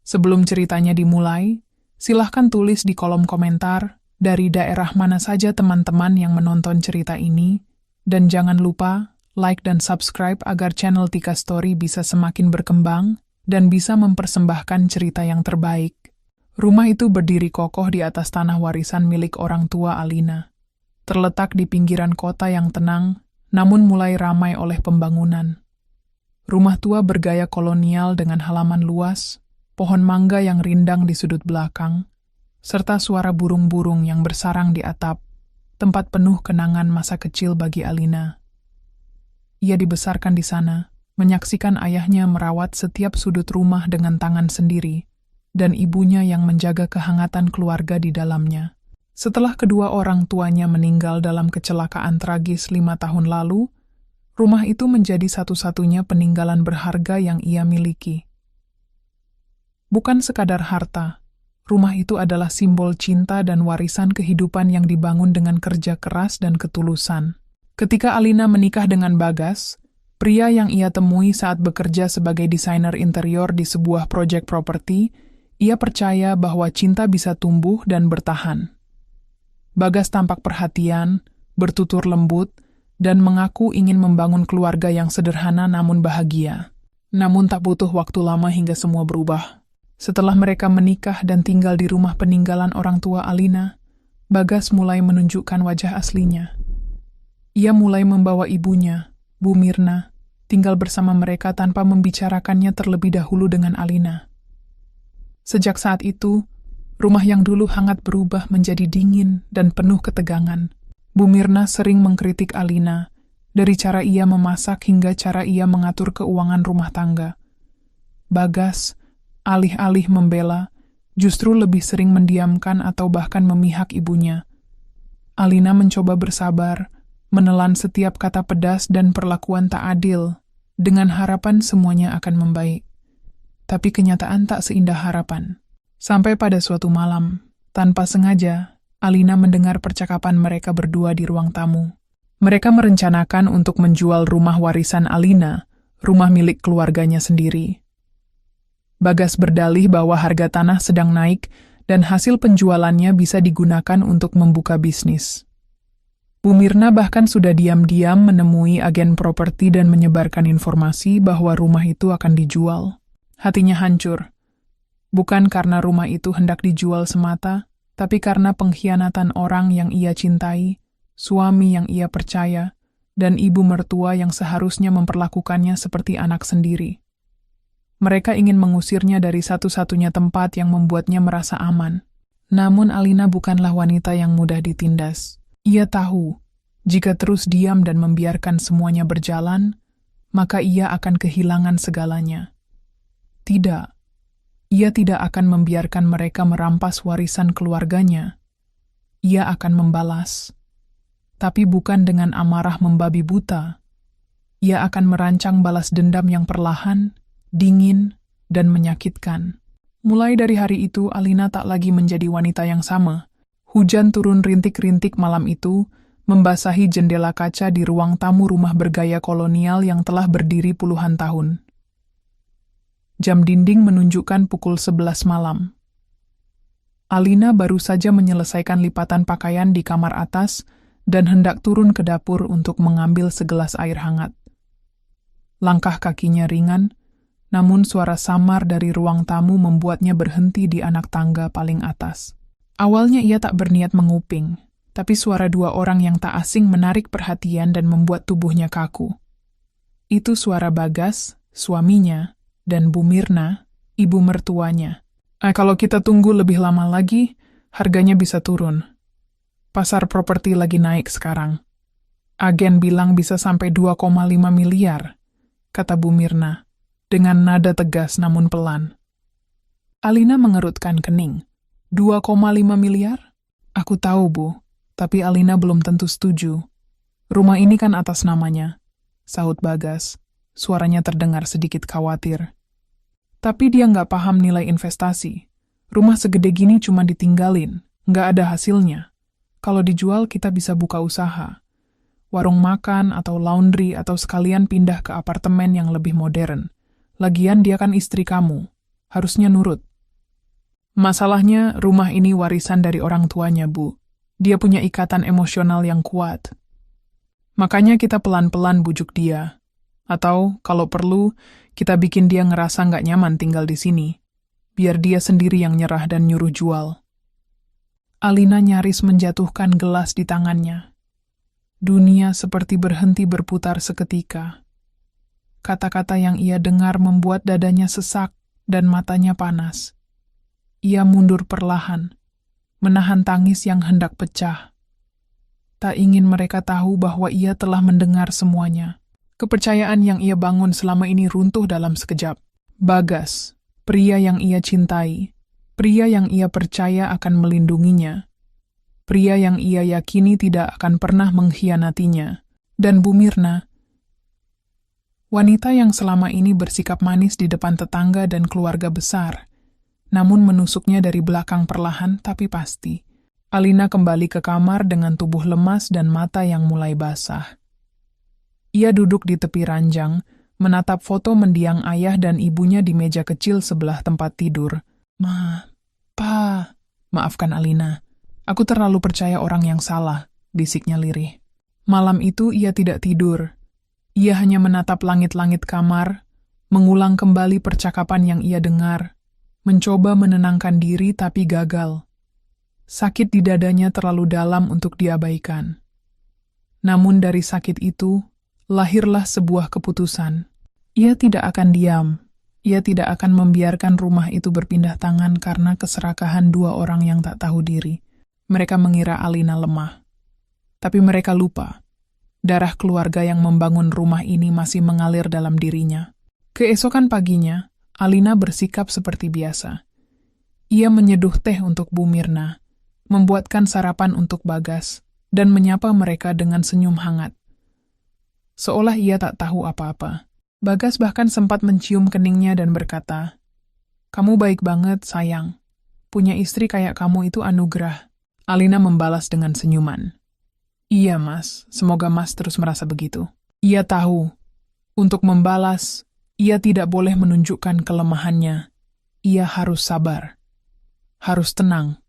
Sebelum ceritanya dimulai, silahkan tulis di kolom komentar dari daerah mana saja teman-teman yang menonton cerita ini, dan jangan lupa like dan subscribe agar channel Tika Story bisa semakin berkembang dan bisa mempersembahkan cerita yang terbaik. Rumah itu berdiri kokoh di atas tanah warisan milik orang tua Alina. Terletak di pinggiran kota yang tenang, namun mulai ramai oleh pembangunan. Rumah tua bergaya kolonial dengan halaman luas, pohon mangga yang rindang di sudut belakang, serta suara burung-burung yang bersarang di atap, tempat penuh kenangan masa kecil bagi Alina. Ia dibesarkan di sana, menyaksikan ayahnya merawat setiap sudut rumah dengan tangan sendiri, dan ibunya yang menjaga kehangatan keluarga di dalamnya. Setelah kedua orang tuanya meninggal dalam kecelakaan tragis 5 tahun lalu, rumah itu menjadi satu-satunya peninggalan berharga yang ia miliki. Bukan sekadar harta, rumah itu adalah simbol cinta dan warisan kehidupan yang dibangun dengan kerja keras dan ketulusan. Ketika Alina menikah dengan Bagas, pria yang ia temui saat bekerja sebagai desainer interior di sebuah proyek properti, ia percaya bahwa cinta bisa tumbuh dan bertahan. Bagas tampak perhatian, bertutur lembut, dan mengaku ingin membangun keluarga yang sederhana namun bahagia. Namun tak butuh waktu lama hingga semua berubah. Setelah mereka menikah dan tinggal di rumah peninggalan orang tua Alina, Bagas mulai menunjukkan wajah aslinya. Ia mulai membawa ibunya, Bu Mirna, tinggal bersama mereka tanpa membicarakannya terlebih dahulu dengan Alina. Sejak saat itu, rumah yang dulu hangat berubah menjadi dingin dan penuh ketegangan. Bu Mirna sering mengkritik Alina, dari cara ia memasak hingga cara ia mengatur keuangan rumah tangga. Bagas, alih-alih membela, justru lebih sering mendiamkan atau bahkan memihak ibunya. Alina mencoba bersabar, menelan setiap kata pedas dan perlakuan tak adil, dengan harapan semuanya akan membaik. Tapi kenyataan tak seindah harapan. Sampai pada suatu malam, tanpa sengaja, Alina mendengar percakapan mereka berdua di ruang tamu. Mereka merencanakan untuk menjual rumah warisan Alina, rumah milik keluarganya sendiri. Bagas berdalih bahwa harga tanah sedang naik dan hasil penjualannya bisa digunakan untuk membuka bisnis. Bu Mirna bahkan sudah diam-diam menemui agen properti dan menyebarkan informasi bahwa rumah itu akan dijual. Hatinya hancur, bukan karena rumah itu hendak dijual semata, tapi karena pengkhianatan orang yang ia cintai, suami yang ia percaya, dan ibu mertua yang seharusnya memperlakukannya seperti anak sendiri. Mereka ingin mengusirnya dari satu-satunya tempat yang membuatnya merasa aman. Namun Alina bukanlah wanita yang mudah ditindas. Ia tahu, jika terus diam dan membiarkan semuanya berjalan, maka ia akan kehilangan segalanya. Tidak, ia tidak akan membiarkan mereka merampas warisan keluarganya. Ia akan membalas. Tapi bukan dengan amarah membabi buta. Ia akan merancang balas dendam yang perlahan, dingin, dan menyakitkan. Mulai dari hari itu, Alina tak lagi menjadi wanita yang sama. Hujan turun rintik-rintik malam itu, membasahi jendela kaca di ruang tamu rumah bergaya kolonial yang telah berdiri puluhan tahun. Jam dinding menunjukkan pukul 11 malam. Alina baru saja menyelesaikan lipatan pakaian di kamar atas dan hendak turun ke dapur untuk mengambil segelas air hangat. Langkah kakinya ringan, namun suara samar dari ruang tamu membuatnya berhenti di anak tangga paling atas. Awalnya ia tak berniat menguping, tapi suara dua orang yang tak asing menarik perhatian dan membuat tubuhnya kaku. Itu suara Bagas, suaminya, dan Bu Mirna, ibu mertuanya. Kalau kita tunggu lebih lama lagi, harganya bisa turun. Pasar properti lagi naik sekarang. Agen bilang bisa sampai 2,5 miliar, kata Bu Mirna, dengan nada tegas namun pelan. Alina mengerutkan kening. 2,5 miliar? Aku tahu, Bu, tapi Alina belum tentu setuju. Rumah ini kan atas namanya, sahut Bagas. Suaranya terdengar sedikit khawatir. Tapi dia nggak paham nilai investasi. Rumah segede gini cuma ditinggalin, nggak ada hasilnya. Kalau dijual kita bisa buka usaha. Warung makan atau laundry atau sekalian pindah ke apartemen yang lebih modern. Lagian dia kan istri kamu. Harusnya nurut. Masalahnya, rumah ini warisan dari orang tuanya, Bu. Dia punya ikatan emosional yang kuat. Makanya kita pelan-pelan bujuk dia. Atau, kalau perlu, kita bikin dia ngerasa nggak nyaman tinggal di sini. Biar dia sendiri yang nyerah dan nyuruh jual. Alina nyaris menjatuhkan gelas di tangannya. Dunia seperti berhenti berputar seketika. Kata-kata yang ia dengar membuat dadanya sesak dan matanya panas. Ia mundur perlahan, menahan tangis yang hendak pecah. Tak ingin mereka tahu bahwa ia telah mendengar semuanya. Kepercayaan yang ia bangun selama ini runtuh dalam sekejap. Bagas, pria yang ia cintai, pria yang ia percaya akan melindunginya, pria yang ia yakini tidak akan pernah mengkhianatinya, dan Bu Mirna, wanita yang selama ini bersikap manis di depan tetangga dan keluarga besar, namun menusuknya dari belakang perlahan tapi pasti. Alina kembali ke kamar dengan tubuh lemas dan mata yang mulai basah. Ia duduk di tepi ranjang, menatap foto mendiang ayah dan ibunya di meja kecil sebelah tempat tidur. Maafkan Alina. Aku terlalu percaya orang yang salah, bisiknya lirih. Malam itu ia tidak tidur. Ia hanya menatap langit-langit kamar, mengulang kembali percakapan yang ia dengar, mencoba menenangkan diri tapi gagal. Sakit di dadanya terlalu dalam untuk diabaikan. Namun dari sakit itu, lahirlah sebuah keputusan. Ia tidak akan diam. Ia tidak akan membiarkan rumah itu berpindah tangan karena keserakahan dua orang yang tak tahu diri. Mereka mengira Alina lemah. Tapi mereka lupa. Darah keluarga yang membangun rumah ini masih mengalir dalam dirinya. Keesokan paginya, Alina bersikap seperti biasa. Ia menyeduh teh untuk Bu Mirna, membuatkan sarapan untuk Bagas, dan menyapa mereka dengan senyum hangat. Seolah ia tak tahu apa-apa. Bagas bahkan sempat mencium keningnya dan berkata, "Kamu baik banget, sayang. Punya istri kayak kamu itu anugerah." Alina membalas dengan senyuman. "Iya, Mas. Semoga Mas terus merasa begitu." Ia tahu, untuk membalas, ia tidak boleh menunjukkan kelemahannya. Ia harus sabar. Harus tenang.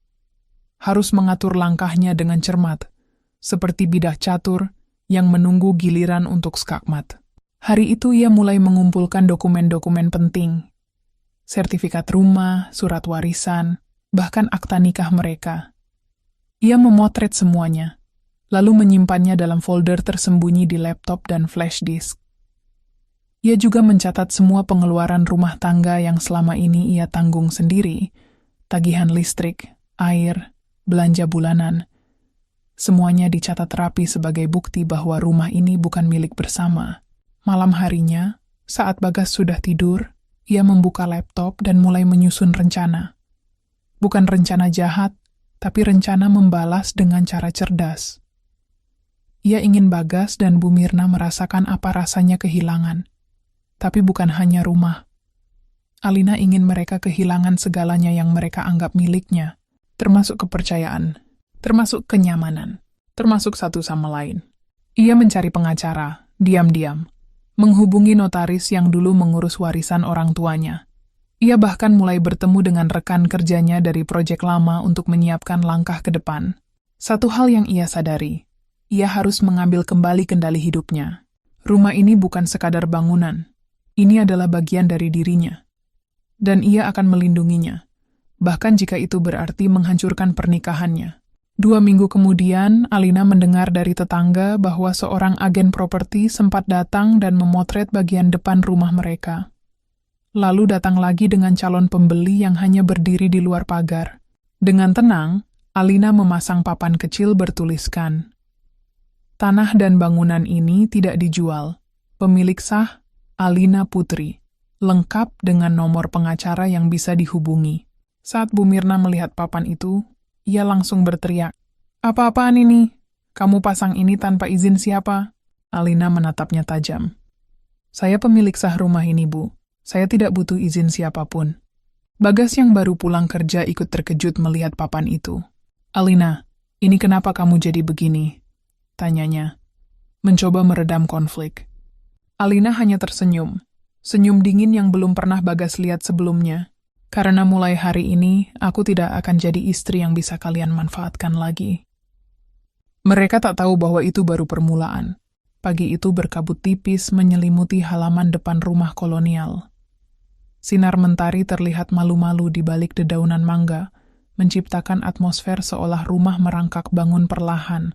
Harus mengatur langkahnya dengan cermat, seperti bidah catur yang menunggu giliran untuk skakmat. Hari itu ia mulai mengumpulkan dokumen-dokumen penting. Sertifikat rumah, surat warisan, bahkan akta nikah mereka. Ia memotret semuanya, lalu menyimpannya dalam folder tersembunyi di laptop dan flash disk. Ia juga mencatat semua pengeluaran rumah tangga yang selama ini ia tanggung sendiri, tagihan listrik, air, belanja bulanan. Semuanya dicatat rapi sebagai bukti bahwa rumah ini bukan milik bersama. Malam harinya, saat Bagas sudah tidur, ia membuka laptop dan mulai menyusun rencana. Bukan rencana jahat, tapi rencana membalas dengan cara cerdas. Ia ingin Bagas dan Bu Mirna merasakan apa rasanya kehilangan. Tapi bukan hanya rumah. Alina ingin mereka kehilangan segalanya yang mereka anggap miliknya, termasuk kepercayaan, termasuk kenyamanan, termasuk satu sama lain. Ia mencari pengacara, diam-diam, menghubungi notaris yang dulu mengurus warisan orang tuanya. Ia bahkan mulai bertemu dengan rekan kerjanya dari proyek lama untuk menyiapkan langkah ke depan. Satu hal yang ia sadari, ia harus mengambil kembali kendali hidupnya. Rumah ini bukan sekadar bangunan, ini adalah bagian dari dirinya. Dan ia akan melindunginya, bahkan jika itu berarti menghancurkan pernikahannya. 2 minggu kemudian, Alina mendengar dari tetangga bahwa seorang agen properti sempat datang dan memotret bagian depan rumah mereka. Lalu datang lagi dengan calon pembeli yang hanya berdiri di luar pagar. Dengan tenang, Alina memasang papan kecil bertuliskan, "Tanah dan bangunan ini tidak dijual. Pemilik sah, Alina Putri. Lengkap dengan nomor pengacara yang bisa dihubungi." Saat Bu Mirna melihat papan itu, ia langsung berteriak, "Apa-apaan ini? Kamu pasang ini tanpa izin siapa?" Alina menatapnya tajam. "Saya pemilik sah rumah ini, Bu. Saya tidak butuh izin siapapun." Bagas yang baru pulang kerja ikut terkejut melihat papan itu. "Alina, ini kenapa kamu jadi begini?" tanyanya, mencoba meredam konflik. Alina hanya tersenyum. Senyum dingin yang belum pernah Bagas lihat sebelumnya. Karena mulai hari ini, aku tidak akan jadi istri yang bisa kalian manfaatkan lagi. Mereka tak tahu bahwa itu baru permulaan. Pagi itu berkabut tipis menyelimuti halaman depan rumah kolonial. Sinar mentari terlihat malu-malu di balik dedaunan mangga, menciptakan atmosfer seolah rumah merangkak bangun perlahan,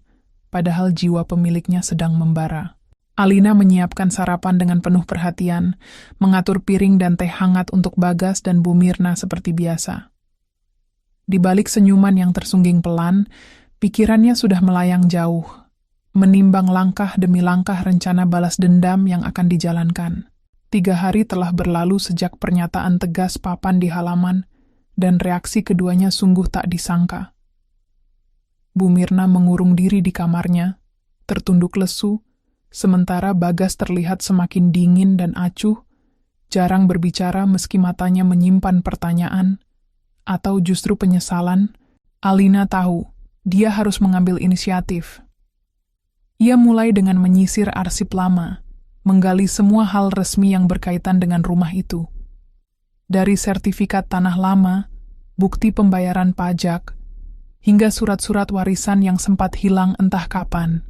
padahal jiwa pemiliknya sedang membara. Alina menyiapkan sarapan dengan penuh perhatian, mengatur piring dan teh hangat untuk Bagas dan Bu Mirna seperti biasa. Di balik senyuman yang tersungging pelan, pikirannya sudah melayang jauh, menimbang langkah demi langkah rencana balas dendam yang akan dijalankan. 3 hari telah berlalu sejak pernyataan tegas papan di halaman, dan reaksi keduanya sungguh tak disangka. Bu Mirna mengurung diri di kamarnya, tertunduk lesu, sementara Bagas terlihat semakin dingin dan acuh, jarang berbicara meski matanya menyimpan pertanyaan, atau justru penyesalan. Alina tahu, dia harus mengambil inisiatif. Ia mulai dengan menyisir arsip lama, menggali semua hal resmi yang berkaitan dengan rumah itu. Dari sertifikat tanah lama, bukti pembayaran pajak, hingga surat-surat warisan yang sempat hilang entah kapan.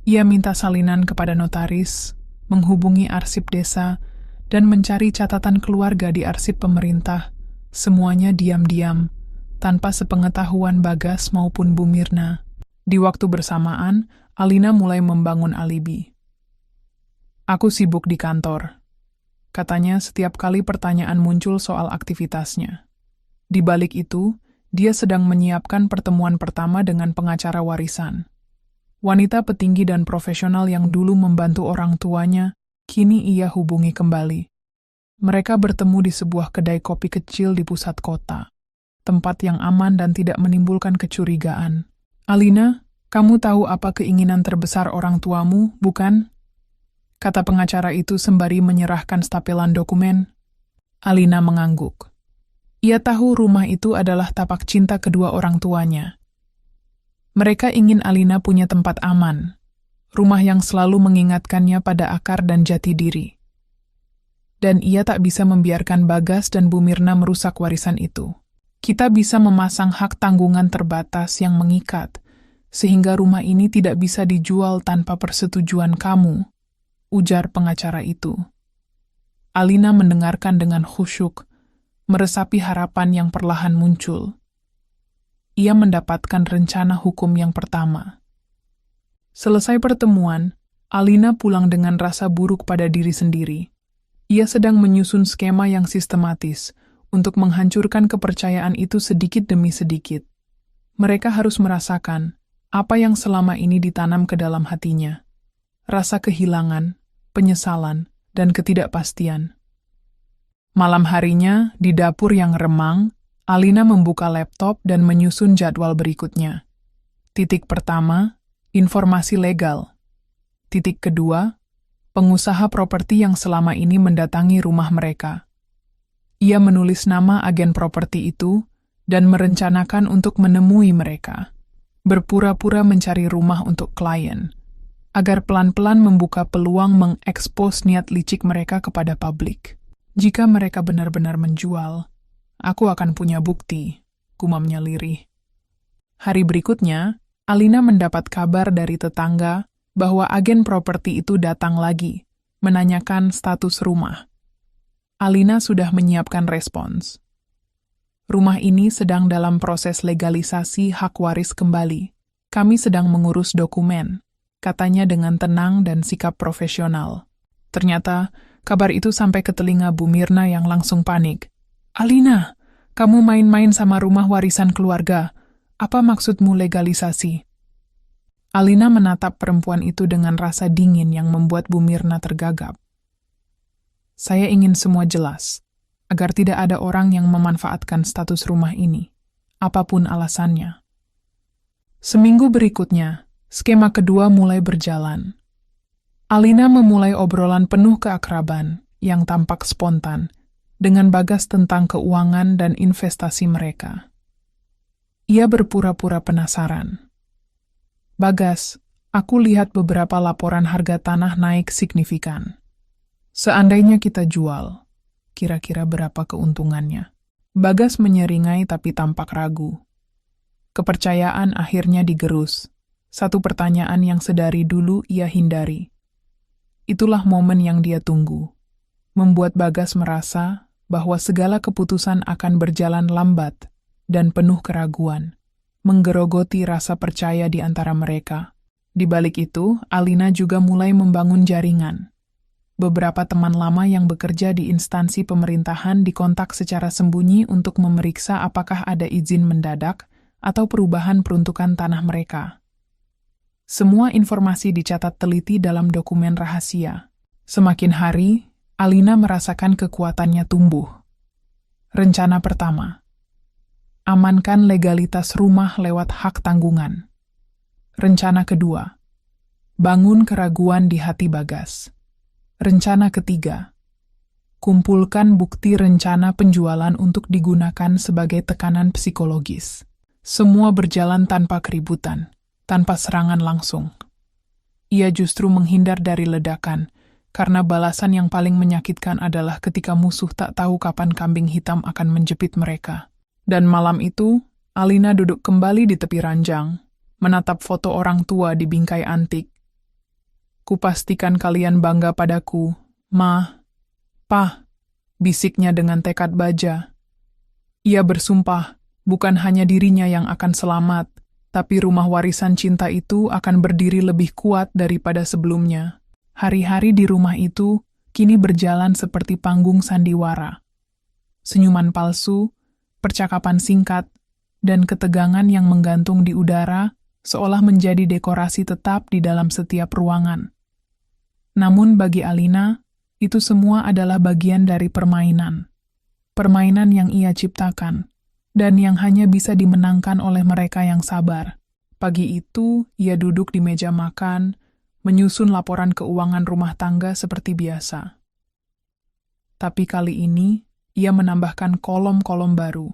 Ia minta salinan kepada notaris, menghubungi arsip desa, dan mencari catatan keluarga di arsip pemerintah, semuanya diam-diam, tanpa sepengetahuan Bagas maupun Bu Mirna. Di waktu bersamaan, Alina mulai membangun alibi. Aku sibuk di kantor. Katanya setiap kali pertanyaan muncul soal aktivitasnya. Di balik itu, dia sedang menyiapkan pertemuan pertama dengan pengacara warisan. Wanita petinggi dan profesional yang dulu membantu orang tuanya, kini ia hubungi kembali. Mereka bertemu di sebuah kedai kopi kecil di pusat kota, tempat yang aman dan tidak menimbulkan kecurigaan. Alina, kamu tahu apa keinginan terbesar orang tuamu, bukan? Kata pengacara itu sembari menyerahkan stapelan dokumen. Alina mengangguk. Ia tahu rumah itu adalah tapak cinta kedua orang tuanya. Mereka ingin Alina punya tempat aman, rumah yang selalu mengingatkannya pada akar dan jati diri. Dan ia tak bisa membiarkan Bagas dan Bu Mirna merusak warisan itu. Kita bisa memasang hak tanggungan terbatas yang mengikat, sehingga rumah ini tidak bisa dijual tanpa persetujuan kamu, ujar pengacara itu. Alina mendengarkan dengan khusyuk, meresapi harapan yang perlahan muncul. Ia mendapatkan rencana hukum yang pertama. Selesai pertemuan, Alina pulang dengan rasa buruk pada diri sendiri. Ia sedang menyusun skema yang sistematis untuk menghancurkan kepercayaan itu sedikit demi sedikit. Mereka harus merasakan apa yang selama ini ditanam ke dalam hatinya. Rasa kehilangan, penyesalan, dan ketidakpastian. Malam harinya, di dapur yang remang, Alina membuka laptop dan menyusun jadwal berikutnya. Titik pertama, informasi legal. Titik kedua, pengusaha properti yang selama ini mendatangi rumah mereka. Ia menulis nama agen properti itu dan merencanakan untuk menemui mereka. Berpura-pura mencari rumah untuk klien, agar pelan-pelan membuka peluang mengekspos niat licik mereka kepada publik. Jika mereka benar-benar menjual, aku akan punya bukti, gumamnya lirih. Hari berikutnya, Alina mendapat kabar dari tetangga bahwa agen properti itu datang lagi, menanyakan status rumah. Alina sudah menyiapkan respons. Rumah ini sedang dalam proses legalisasi hak waris kembali. Kami sedang mengurus dokumen, katanya dengan tenang dan sikap profesional. Ternyata, kabar itu sampai ke telinga Bu Mirna yang langsung panik. Alina, kamu main-main sama rumah warisan keluarga. Apa maksudmu legalisasi? Alina menatap perempuan itu dengan rasa dingin yang membuat Bu Mirna tergagap. Saya ingin semua jelas, agar tidak ada orang yang memanfaatkan status rumah ini, apapun alasannya. Seminggu berikutnya, skema kedua mulai berjalan. Alina memulai obrolan penuh keakraban yang tampak spontan dengan Bagas tentang keuangan dan investasi mereka. Ia berpura-pura penasaran. Bagas, aku lihat beberapa laporan harga tanah naik signifikan. Seandainya kita jual, kira-kira berapa keuntungannya? Bagas menyeringai tapi tampak ragu. Kepercayaan akhirnya digerus. Satu pertanyaan yang sedari dulu ia hindari. Itulah momen yang dia tunggu. Membuat Bagas merasa bahwa segala keputusan akan berjalan lambat dan penuh keraguan, menggerogoti rasa percaya di antara mereka. Di balik itu, Alina juga mulai membangun jaringan. Beberapa teman lama yang bekerja di instansi pemerintahan dikontak secara sembunyi untuk memeriksa apakah ada izin mendadak atau perubahan peruntukan tanah mereka. Semua informasi dicatat teliti dalam dokumen rahasia. Semakin hari, Alina merasakan kekuatannya tumbuh. Rencana pertama, amankan legalitas rumah lewat hak tanggungan. Rencana kedua, bangun keraguan di hati Bagas. Rencana ketiga, kumpulkan bukti rencana penjualan untuk digunakan sebagai tekanan psikologis. Semua berjalan tanpa keributan, tanpa serangan langsung. Ia justru menghindar dari ledakan, karena balasan yang paling menyakitkan adalah ketika musuh tak tahu kapan kambing hitam akan menjepit mereka. Dan malam itu, Alina duduk kembali di tepi ranjang, menatap foto orang tua di bingkai antik. Kupastikan kalian bangga padaku, Ma, Pa, bisiknya dengan tekad baja. Ia bersumpah, bukan hanya dirinya yang akan selamat, tapi rumah warisan cinta itu akan berdiri lebih kuat daripada sebelumnya. Hari-hari di rumah itu kini berjalan seperti panggung sandiwara. Senyuman palsu, percakapan singkat, dan ketegangan yang menggantung di udara seolah menjadi dekorasi tetap di dalam setiap ruangan. Namun bagi Alina, itu semua adalah bagian dari permainan. Permainan yang ia ciptakan, dan yang hanya bisa dimenangkan oleh mereka yang sabar. Pagi itu, ia duduk di meja makan, menyusun laporan keuangan rumah tangga seperti biasa. Tapi kali ini, ia menambahkan kolom-kolom baru.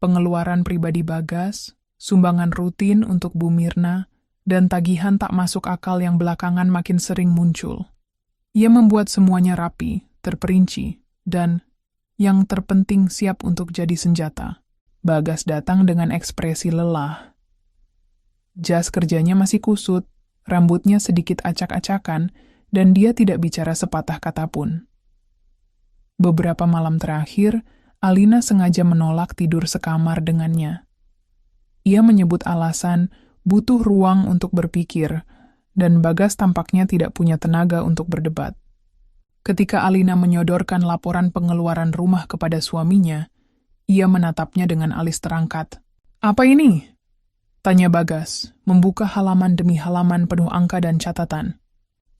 Pengeluaran pribadi Bagas, sumbangan rutin untuk Bu Mirna, dan tagihan tak masuk akal yang belakangan makin sering muncul. Ia membuat semuanya rapi, terperinci, dan, yang terpenting, siap untuk jadi senjata. Bagas datang dengan ekspresi lelah. Jas kerjanya masih kusut, rambutnya sedikit acak-acakan, dan dia tidak bicara sepatah kata pun. Beberapa malam terakhir, Alina sengaja menolak tidur sekamar dengannya. Ia menyebut alasan butuh ruang untuk berpikir, dan Bagas tampaknya tidak punya tenaga untuk berdebat. Ketika Alina menyodorkan laporan pengeluaran rumah kepada suaminya, ia menatapnya dengan alis terangkat. "Apa ini?" tanya Bagas, membuka halaman demi halaman penuh angka dan catatan.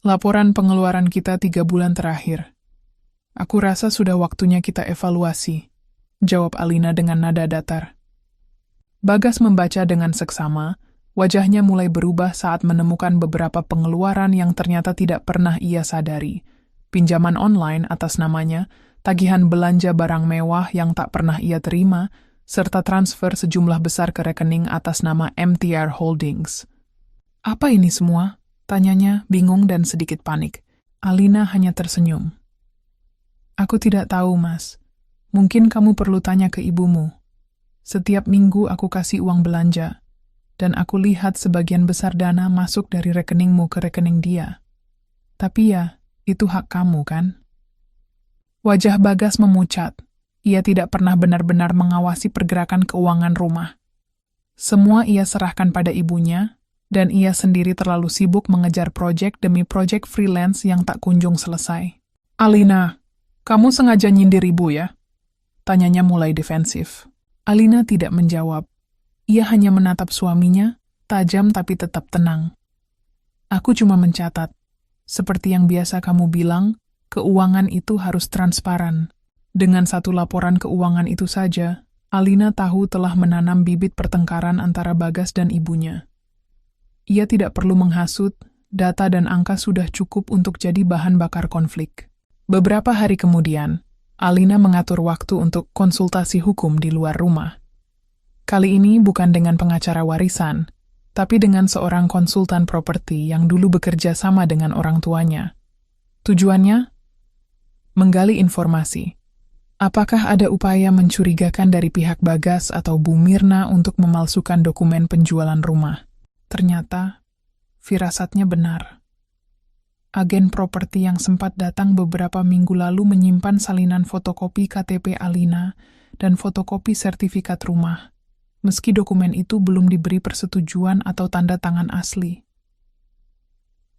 "Laporan pengeluaran kita 3 bulan terakhir. Aku rasa sudah waktunya kita evaluasi," jawab Alina dengan nada datar. Bagas membaca dengan seksama. Wajahnya mulai berubah saat menemukan beberapa pengeluaran yang ternyata tidak pernah ia sadari. Pinjaman online atas namanya, tagihan belanja barang mewah yang tak pernah ia terima, serta transfer sejumlah besar ke rekening atas nama MTR Holdings. "Apa ini semua?" tanyanya, bingung dan sedikit panik. Alina hanya tersenyum. "Aku tidak tahu, Mas. Mungkin kamu perlu tanya ke ibumu. Setiap minggu aku kasih uang belanja, dan aku lihat sebagian besar dana masuk dari rekeningmu ke rekening dia. Tapi ya, itu hak kamu, kan?" Wajah Bagas memucat. Ia tidak pernah benar-benar mengawasi pergerakan keuangan rumah. Semua ia serahkan pada ibunya, dan ia sendiri terlalu sibuk mengejar proyek demi proyek freelance yang tak kunjung selesai. "Alina, kamu sengaja nyindir ibu ya?" tanyanya mulai defensif. Alina tidak menjawab. Ia hanya menatap suaminya, tajam tapi tetap tenang. "Aku cuma mencatat. Seperti yang biasa kamu bilang, keuangan itu harus transparan." Dengan satu laporan keuangan itu saja, Alina tahu telah menanam bibit pertengkaran antara Bagas dan ibunya. Ia tidak perlu menghasut, data dan angka sudah cukup untuk jadi bahan bakar konflik. Beberapa hari kemudian, Alina mengatur waktu untuk konsultasi hukum di luar rumah. Kali ini bukan dengan pengacara warisan, tapi dengan seorang konsultan properti yang dulu bekerja sama dengan orang tuanya. Tujuannya? Menggali informasi. Apakah ada upaya mencurigakan dari pihak Bagas atau Bu Mirna untuk memalsukan dokumen penjualan rumah? Ternyata, firasatnya benar. Agen properti yang sempat datang beberapa minggu lalu menyimpan salinan fotokopi KTP Alina dan fotokopi sertifikat rumah, meski dokumen itu belum diberi persetujuan atau tanda tangan asli.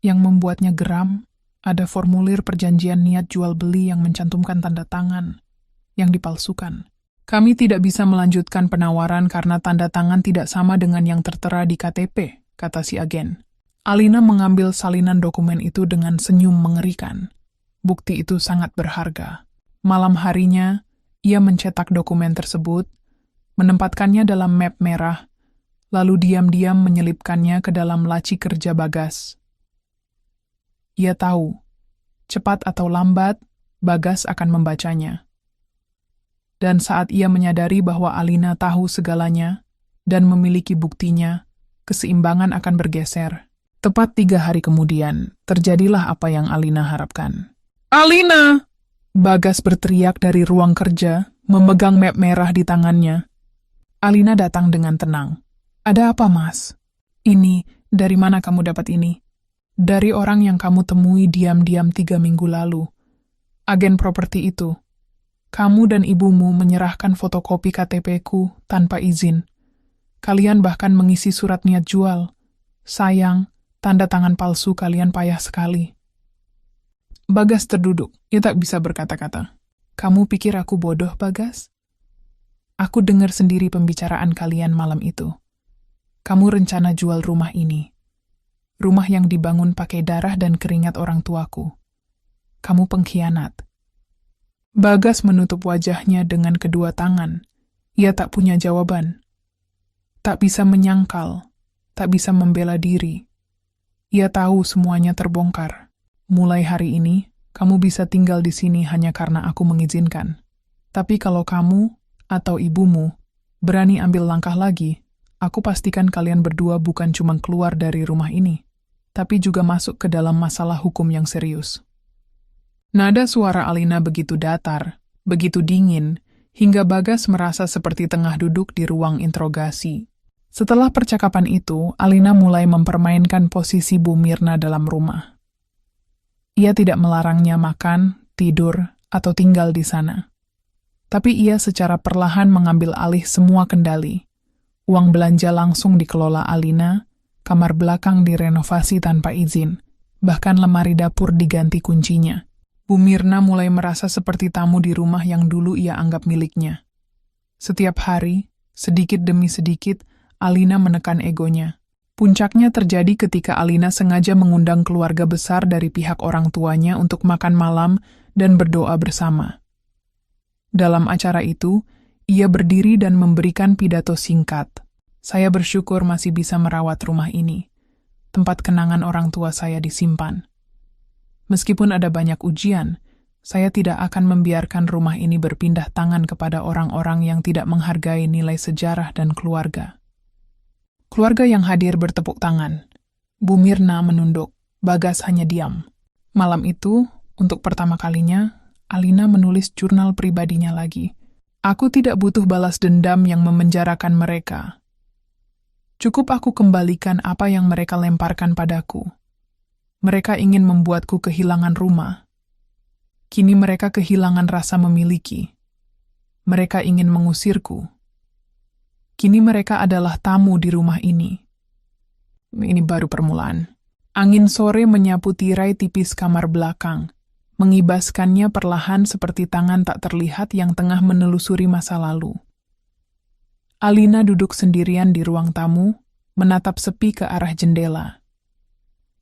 Yang membuatnya geram, ada formulir perjanjian niat jual beli yang mencantumkan tanda tangan yang dipalsukan. Kami tidak bisa melanjutkan penawaran karena tanda tangan tidak sama dengan yang tertera di KTP, kata si agen. Alina mengambil salinan dokumen itu dengan senyum mengerikan. Bukti itu sangat berharga. Malam harinya, ia mencetak dokumen tersebut, menempatkannya dalam map merah, lalu diam-diam menyelipkannya ke dalam laci kerja Bagas. Ia tahu, cepat atau lambat, Bagas akan membacanya. Dan saat ia menyadari bahwa Alina tahu segalanya dan memiliki buktinya, keseimbangan akan bergeser. Tepat 3 hari kemudian, terjadilah apa yang Alina harapkan. "Alina!" Bagas berteriak dari ruang kerja, memegang map merah di tangannya. Alina datang dengan tenang. "Ada apa, Mas?" "Ini, dari mana kamu dapat ini?" "Dari orang yang kamu temui diam-diam 3 minggu lalu. Agen properti itu. Kamu dan ibumu menyerahkan fotokopi KTP-ku tanpa izin. Kalian bahkan mengisi surat niat jual. Sayang, tanda tangan palsu kalian payah sekali." Bagas terduduk. Ia tak bisa berkata-kata. "Kamu pikir aku bodoh, Bagas? Aku dengar sendiri pembicaraan kalian malam itu. Kamu rencana jual rumah ini. Rumah yang dibangun pakai darah dan keringat orang tuaku. Kamu pengkhianat." Bagas menutup wajahnya dengan kedua tangan. Ia tak punya jawaban. Tak bisa menyangkal, tak bisa membela diri. Ia tahu semuanya terbongkar. "Mulai hari ini, kamu bisa tinggal di sini hanya karena aku mengizinkan. Tapi kalau kamu atau ibumu berani ambil langkah lagi, aku pastikan kalian berdua bukan cuma keluar dari rumah ini, tapi juga masuk ke dalam masalah hukum yang serius." Nada suara Alina begitu datar, begitu dingin, hingga Bagas merasa seperti tengah duduk di ruang interogasi. Setelah percakapan itu, Alina mulai mempermainkan posisi Bu Mirna dalam rumah. Ia tidak melarangnya makan, tidur, atau tinggal di sana. Tapi ia secara perlahan mengambil alih semua kendali. Uang belanja langsung dikelola Alina, kamar belakang direnovasi tanpa izin, bahkan lemari dapur diganti kuncinya. Bu Mirna mulai merasa seperti tamu di rumah yang dulu ia anggap miliknya. Setiap hari, sedikit demi sedikit, Alina menekan egonya. Puncaknya terjadi ketika Alina sengaja mengundang keluarga besar dari pihak orang tuanya untuk makan malam dan berdoa bersama. Dalam acara itu, ia berdiri dan memberikan pidato singkat. "Saya bersyukur masih bisa merawat rumah ini. Tempat kenangan orang tua saya disimpan. Meskipun ada banyak ujian, saya tidak akan membiarkan rumah ini berpindah tangan kepada orang-orang yang tidak menghargai nilai sejarah dan keluarga." Keluarga yang hadir bertepuk tangan. Bu Mirna menunduk, Bagas hanya diam. Malam itu, untuk pertama kalinya, Alina menulis jurnal pribadinya lagi. "Aku tidak butuh balas dendam yang memenjarakan mereka. Cukup aku kembalikan apa yang mereka lemparkan padaku. Mereka ingin membuatku kehilangan rumah. Kini mereka kehilangan rasa memiliki. Mereka ingin mengusirku. Kini mereka adalah tamu di rumah ini." Ini baru permulaan. Angin sore menyapu tirai tipis kamar belakang, mengibaskannya perlahan seperti tangan tak terlihat yang tengah menelusuri masa lalu. Alina duduk sendirian di ruang tamu, menatap sepi ke arah jendela.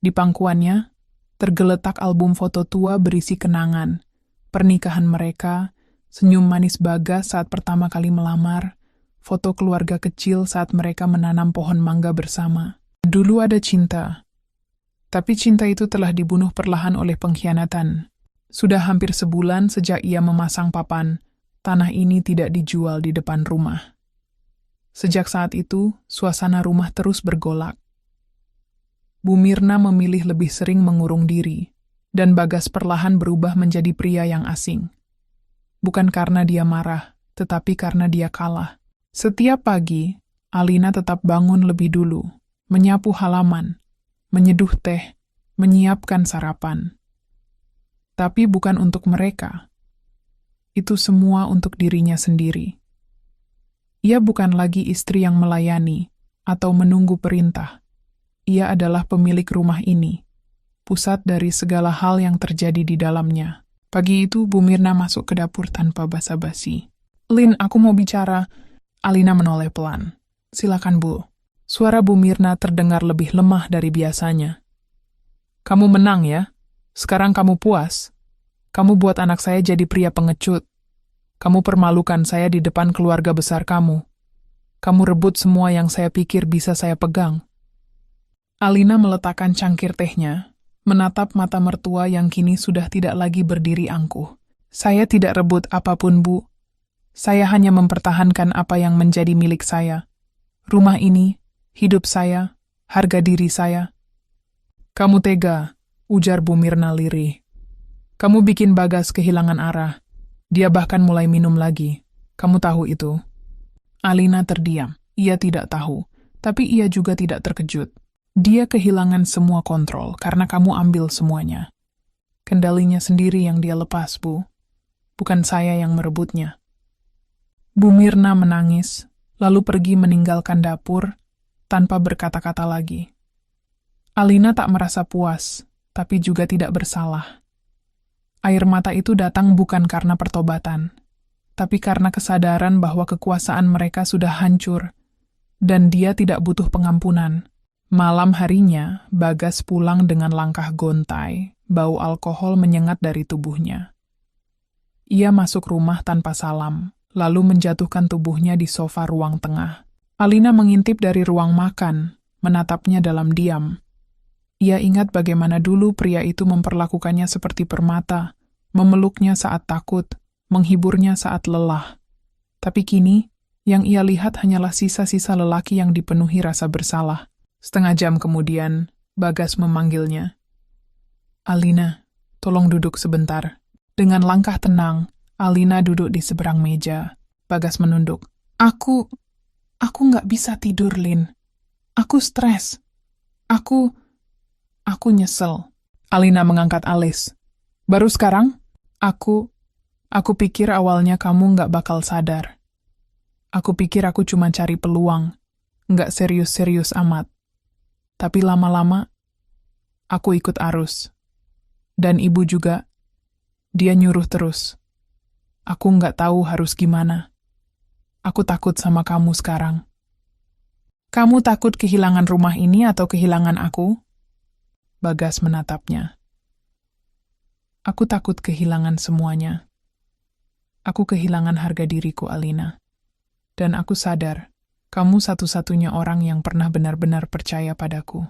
Di pangkuannya, tergeletak album foto tua berisi kenangan, pernikahan mereka, senyum manis Bagas saat pertama kali melamar, foto keluarga kecil saat mereka menanam pohon mangga bersama. Dulu ada cinta, tapi cinta itu telah dibunuh perlahan oleh pengkhianatan. Sudah hampir sebulan sejak ia memasang papan, "Tanah ini tidak dijual di depan rumah." Sejak saat itu, suasana rumah terus bergolak. Bu Mirna memilih lebih sering mengurung diri, dan Bagas perlahan berubah menjadi pria yang asing. bukan karena dia marah, tetapi karena dia kalah. Setiap pagi, Alina tetap bangun lebih dulu, menyapu halaman, menyeduh teh, menyiapkan sarapan. Tapi bukan untuk mereka. Itu semua untuk dirinya sendiri. Ia bukan lagi istri yang melayani atau menunggu perintah. Ia adalah pemilik rumah ini, pusat dari segala hal yang terjadi di dalamnya. Pagi itu, Bu Mirna masuk ke dapur tanpa basa-basi. "Lin, aku mau bicara." Alina menoleh pelan. "Silakan, Bu." Suara Bu Mirna terdengar lebih lemah dari biasanya. "Kamu menang ya? Sekarang kamu puas? Kamu buat anak saya jadi pria pengecut. Kamu permalukan saya di depan keluarga besar kamu. Kamu rebut semua yang saya pikir bisa saya pegang." Alina meletakkan cangkir tehnya, menatap mata mertua yang kini sudah tidak lagi berdiri angkuh. "Saya tidak rebut apapun, Bu. Saya hanya mempertahankan apa yang menjadi milik saya. Rumah ini, hidup saya, harga diri saya." "Kamu tega," ujar Bu Mirna lirih. "Kamu bikin Bagas kehilangan arah. Dia bahkan mulai minum lagi. Kamu tahu itu?" Alina terdiam. Ia tidak tahu, tapi ia juga tidak terkejut. Dia kehilangan semua kontrol karena kamu ambil semuanya. Kendalinya sendiri yang dia lepas, Bu. Bukan saya yang merebutnya. Bu Mirna menangis, lalu pergi meninggalkan dapur tanpa berkata-kata lagi. Alina tak merasa puas, tapi juga tidak bersalah. Air mata itu datang bukan karena pertobatan, tapi karena kesadaran bahwa kekuasaan mereka sudah hancur, dan dia tidak butuh pengampunan. Malam harinya, Bagas pulang dengan langkah gontai, bau alkohol menyengat dari tubuhnya. Ia masuk rumah tanpa salam, lalu menjatuhkan tubuhnya di sofa ruang tengah. Alina mengintip dari ruang makan, menatapnya dalam diam. Ia ingat bagaimana dulu pria itu memperlakukannya seperti permata, memeluknya saat takut, menghiburnya saat lelah. Tapi kini, yang ia lihat hanyalah sisa-sisa lelaki yang dipenuhi rasa bersalah. Setengah jam kemudian, Bagas memanggilnya. "Alina, tolong duduk sebentar." Dengan langkah tenang, Alina duduk di seberang meja. Bagas menunduk. Aku nggak bisa tidur, Lin. Aku stres. Aku nyesel." Alina mengangkat alis. "Baru sekarang? Aku pikir awalnya kamu nggak bakal sadar. Aku pikir aku cuma cari peluang, nggak serius-serius amat. Tapi lama-lama, aku ikut arus. Dan ibu juga, dia nyuruh terus. Aku nggak tahu harus gimana. Aku takut sama kamu sekarang." "Kamu takut kehilangan rumah ini atau kehilangan aku?" Bagas menatapnya. "Aku takut kehilangan semuanya. Aku kehilangan harga diriku, Alina. Dan aku sadar, kamu satu-satunya orang yang pernah benar-benar percaya padaku."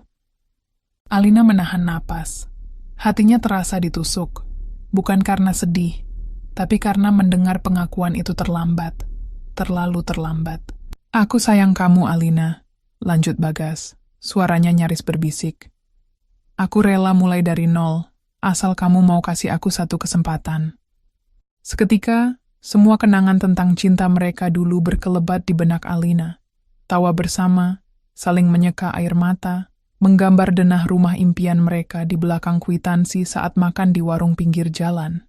Alina menahan napas. Hatinya terasa ditusuk. Bukan karena sedih, tapi karena mendengar pengakuan itu terlambat. Terlalu terlambat. "Aku sayang kamu, Alina," lanjut Bagas. Suaranya nyaris berbisik. "Aku rela mulai dari nol, asal kamu mau kasih aku satu kesempatan." Seketika, semua kenangan tentang cinta mereka dulu berkelebat di benak Alina. Tawa bersama, saling menyeka air mata, menggambar denah rumah impian mereka di belakang kwitansi saat makan di warung pinggir jalan.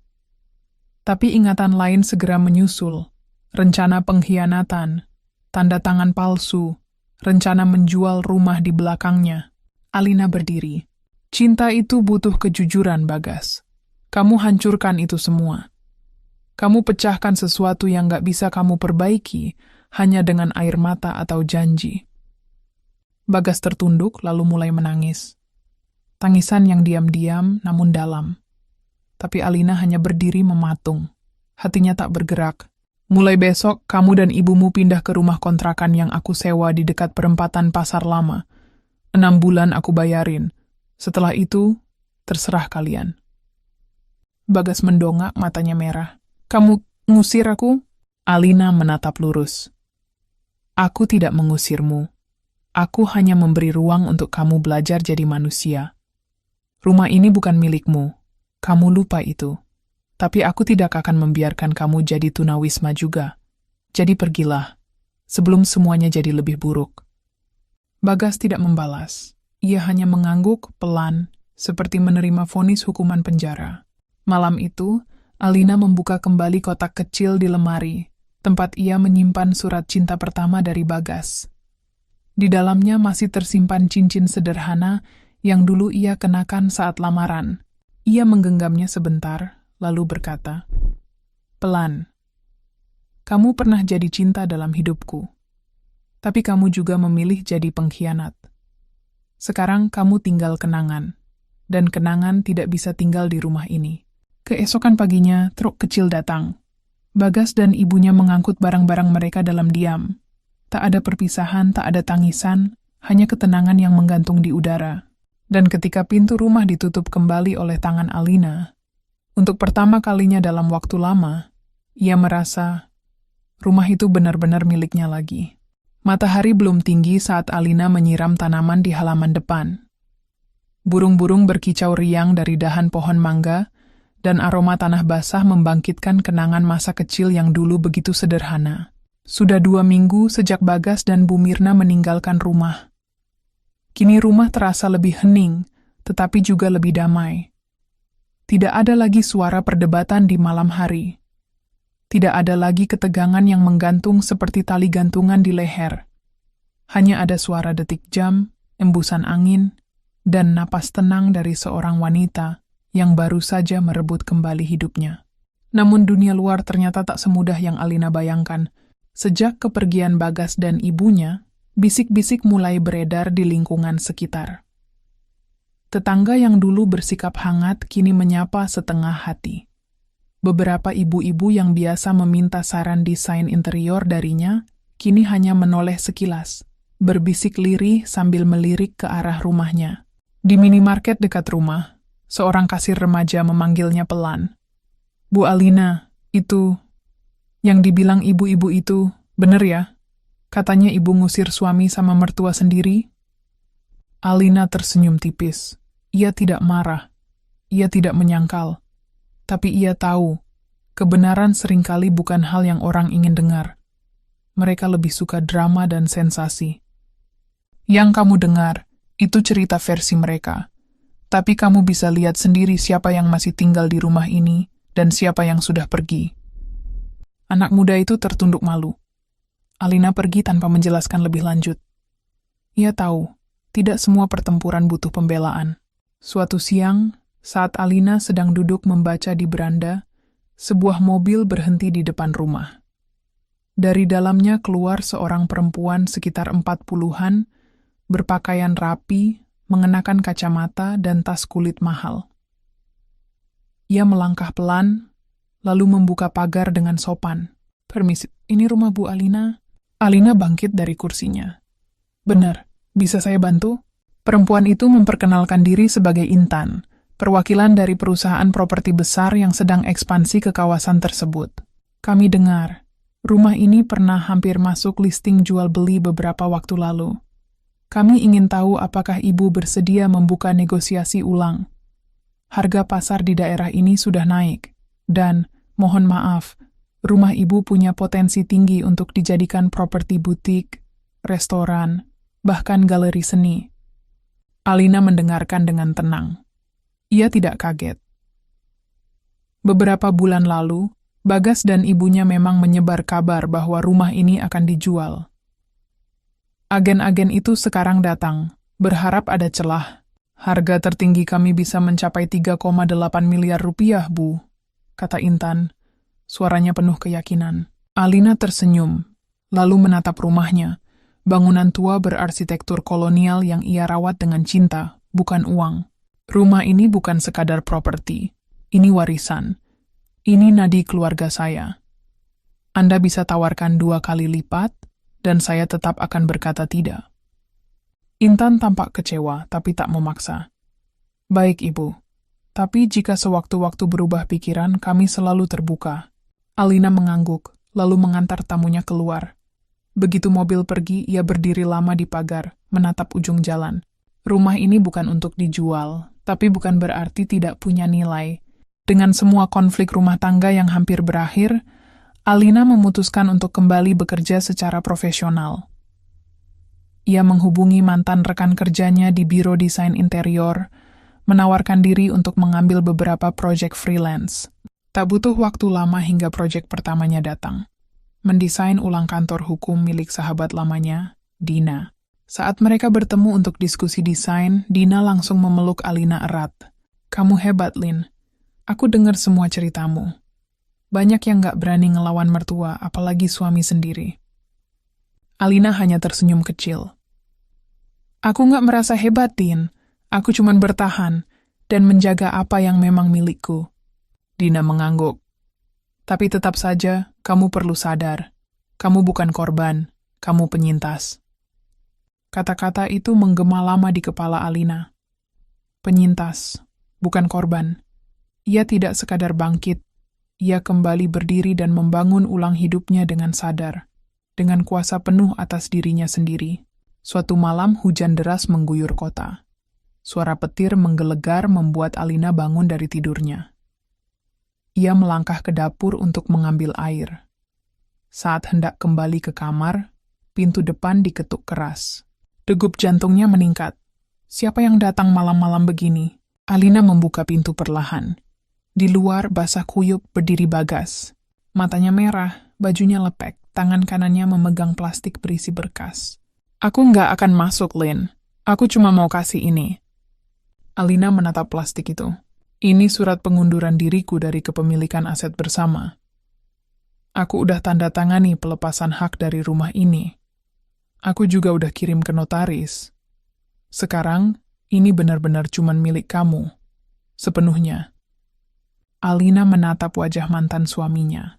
Tapi ingatan lain segera menyusul, rencana pengkhianatan, tanda tangan palsu, rencana menjual rumah di belakangnya. Alina berdiri. "Cinta itu butuh kejujuran, Bagas. Kamu hancurkan itu semua. Kamu pecahkan sesuatu yang gak bisa kamu perbaiki hanya dengan air mata atau janji." Bagas tertunduk lalu mulai menangis. Tangisan yang diam-diam namun dalam. Tapi Alina hanya berdiri mematung. Hatinya tak bergerak. "Mulai besok, kamu dan ibumu pindah ke rumah kontrakan yang aku sewa di dekat perempatan Pasar Lama. 6 bulan aku bayarin. Setelah itu, terserah kalian." Bagas mendongak, matanya merah. "Kamu ngusir aku?" Alina menatap lurus. "Aku tidak mengusirmu. Aku hanya memberi ruang untuk kamu belajar jadi manusia. Rumah ini bukan milikmu. Kamu lupa itu. Tapi aku tidak akan membiarkan kamu jadi tunawisma juga. Jadi pergilah, sebelum semuanya jadi lebih buruk. Bagas tidak membalas. Ia hanya mengangguk pelan, seperti menerima vonis hukuman penjara. Malam itu, Alina membuka kembali kotak kecil di lemari, tempat ia menyimpan surat cinta pertama dari Bagas. Di dalamnya masih tersimpan cincin sederhana yang dulu ia kenakan saat lamaran. Ia menggenggamnya sebentar, lalu berkata, "Pelan, kamu pernah jadi cinta dalam hidupku, tapi kamu juga memilih jadi pengkhianat. Sekarang kamu tinggal kenangan, dan kenangan tidak bisa tinggal di rumah ini." Keesokan paginya, truk kecil datang. Bagas dan ibunya mengangkut barang-barang mereka dalam diam. Tak ada perpisahan, tak ada tangisan, hanya ketenangan yang menggantung di udara. Dan ketika pintu rumah ditutup kembali oleh tangan Alina, untuk pertama kalinya dalam waktu lama, ia merasa rumah itu benar-benar miliknya lagi. Matahari belum tinggi saat Alina menyiram tanaman di halaman depan. Burung-burung berkicau riang dari dahan pohon mangga, dan aroma tanah basah membangkitkan kenangan masa kecil yang dulu begitu sederhana. Sudah 2 minggu sejak Bagas dan Bu Mirna meninggalkan rumah. Kini rumah terasa lebih hening, tetapi juga lebih damai. Tidak ada lagi suara perdebatan di malam hari. Tidak ada lagi ketegangan yang menggantung seperti tali gantungan di leher. Hanya ada suara detik jam, embusan angin, dan napas tenang dari seorang wanita yang baru saja merebut kembali hidupnya. Namun dunia luar ternyata tak semudah yang Alina bayangkan. Sejak kepergian Bagas dan ibunya, bisik-bisik mulai beredar di lingkungan sekitar. Tetangga yang dulu bersikap hangat kini menyapa setengah hati. Beberapa ibu-ibu yang biasa meminta saran desain interior darinya, kini hanya menoleh sekilas, berbisik lirih sambil melirik ke arah rumahnya. Di minimarket dekat rumah, seorang kasir remaja memanggilnya pelan. "Bu Alina, itu, yang dibilang ibu-ibu itu, bener ya? Katanya ibu ngusir suami sama mertua sendiri?" Alina tersenyum tipis. Ia tidak marah. Ia tidak menyangkal. Tapi ia tahu, kebenaran seringkali bukan hal yang orang ingin dengar. Mereka lebih suka drama dan sensasi. Yang kamu dengar, itu cerita versi mereka. Tapi kamu bisa lihat sendiri siapa yang masih tinggal di rumah ini dan siapa yang sudah pergi. Anak muda itu tertunduk malu. Alina pergi tanpa menjelaskan lebih lanjut. Ia tahu, tidak semua pertempuran butuh pembelaan. Suatu siang, saat Alina sedang duduk membaca di beranda, sebuah mobil berhenti di depan rumah. Dari dalamnya keluar seorang perempuan sekitar 40-an, berpakaian rapi, mengenakan kacamata dan tas kulit mahal. Ia melangkah pelan, lalu membuka pagar dengan sopan. "Permisi, ini rumah Bu Alina?" Alina bangkit dari kursinya. "Benar, bisa saya bantu?" Perempuan itu memperkenalkan diri sebagai Intan, perwakilan dari perusahaan properti besar yang sedang ekspansi ke kawasan tersebut. "Kami dengar, rumah ini pernah hampir masuk listing jual beli beberapa waktu lalu. Kami ingin tahu apakah Ibu bersedia membuka negosiasi ulang. Harga pasar di daerah ini sudah naik, dan, mohon maaf, rumah Ibu punya potensi tinggi untuk dijadikan properti butik, restoran, bahkan galeri seni." Alina mendengarkan dengan tenang. Ia tidak kaget. Beberapa bulan lalu, Bagas dan ibunya memang menyebar kabar bahwa rumah ini akan dijual. Agen-agen itu sekarang datang, berharap ada celah. "Harga tertinggi kami bisa mencapai 3,8 miliar rupiah, Bu," kata Intan. Suaranya penuh keyakinan. Alina tersenyum, lalu menatap rumahnya. Bangunan tua berarsitektur kolonial yang ia rawat dengan cinta, bukan uang. "Rumah ini bukan sekadar properti. Ini warisan. Ini nadi keluarga saya. Anda bisa tawarkan 2 kali lipat, dan saya tetap akan berkata tidak." Intan tampak kecewa, tapi tak memaksa. "Baik, Ibu. Tapi jika sewaktu-waktu berubah pikiran, kami selalu terbuka." Alina mengangguk, lalu mengantar tamunya keluar. Begitu mobil pergi, ia berdiri lama di pagar, menatap ujung jalan. Rumah ini bukan untuk dijual, tapi bukan berarti tidak punya nilai. Dengan semua konflik rumah tangga yang hampir berakhir, Alina memutuskan untuk kembali bekerja secara profesional. Ia menghubungi mantan rekan kerjanya di biro desain interior, menawarkan diri untuk mengambil beberapa proyek freelance. Tak butuh waktu lama hingga proyek pertamanya datang. Mendesain ulang kantor hukum milik sahabat lamanya, Dina. Saat mereka bertemu untuk diskusi desain, Dina langsung memeluk Alina erat. "Kamu hebat, Lin. Aku dengar semua ceritamu. Banyak yang gak berani ngelawan mertua, apalagi suami sendiri." Alina hanya tersenyum kecil. "Aku gak merasa hebat, Din. Aku cuma bertahan dan menjaga apa yang memang milikku." Dina mengangguk. "Tapi tetap saja, kamu perlu sadar. Kamu bukan korban, kamu penyintas." Kata-kata itu menggema lama di kepala Alina. Penyintas, bukan korban. Ia tidak sekadar bangkit, ia kembali berdiri dan membangun ulang hidupnya dengan sadar, dengan kuasa penuh atas dirinya sendiri. Suatu malam hujan deras mengguyur kota. Suara petir menggelegar membuat Alina bangun dari tidurnya. Ia melangkah ke dapur untuk mengambil air. Saat hendak kembali ke kamar, pintu depan diketuk keras. Degup jantungnya meningkat. Siapa yang datang malam-malam begini? Alina membuka pintu perlahan. Di luar basah kuyup berdiri Bagas. Matanya merah, bajunya lepek, tangan kanannya memegang plastik berisi berkas. "Aku nggak akan masuk, Lin. Aku cuma mau kasih ini." Alina menatap plastik itu. "Ini surat pengunduran diriku dari kepemilikan aset bersama. Aku udah tanda tangani pelepasan hak dari rumah ini. Aku juga udah kirim ke notaris. Sekarang, ini benar-benar cuman milik kamu. Sepenuhnya." Alina menatap wajah mantan suaminya.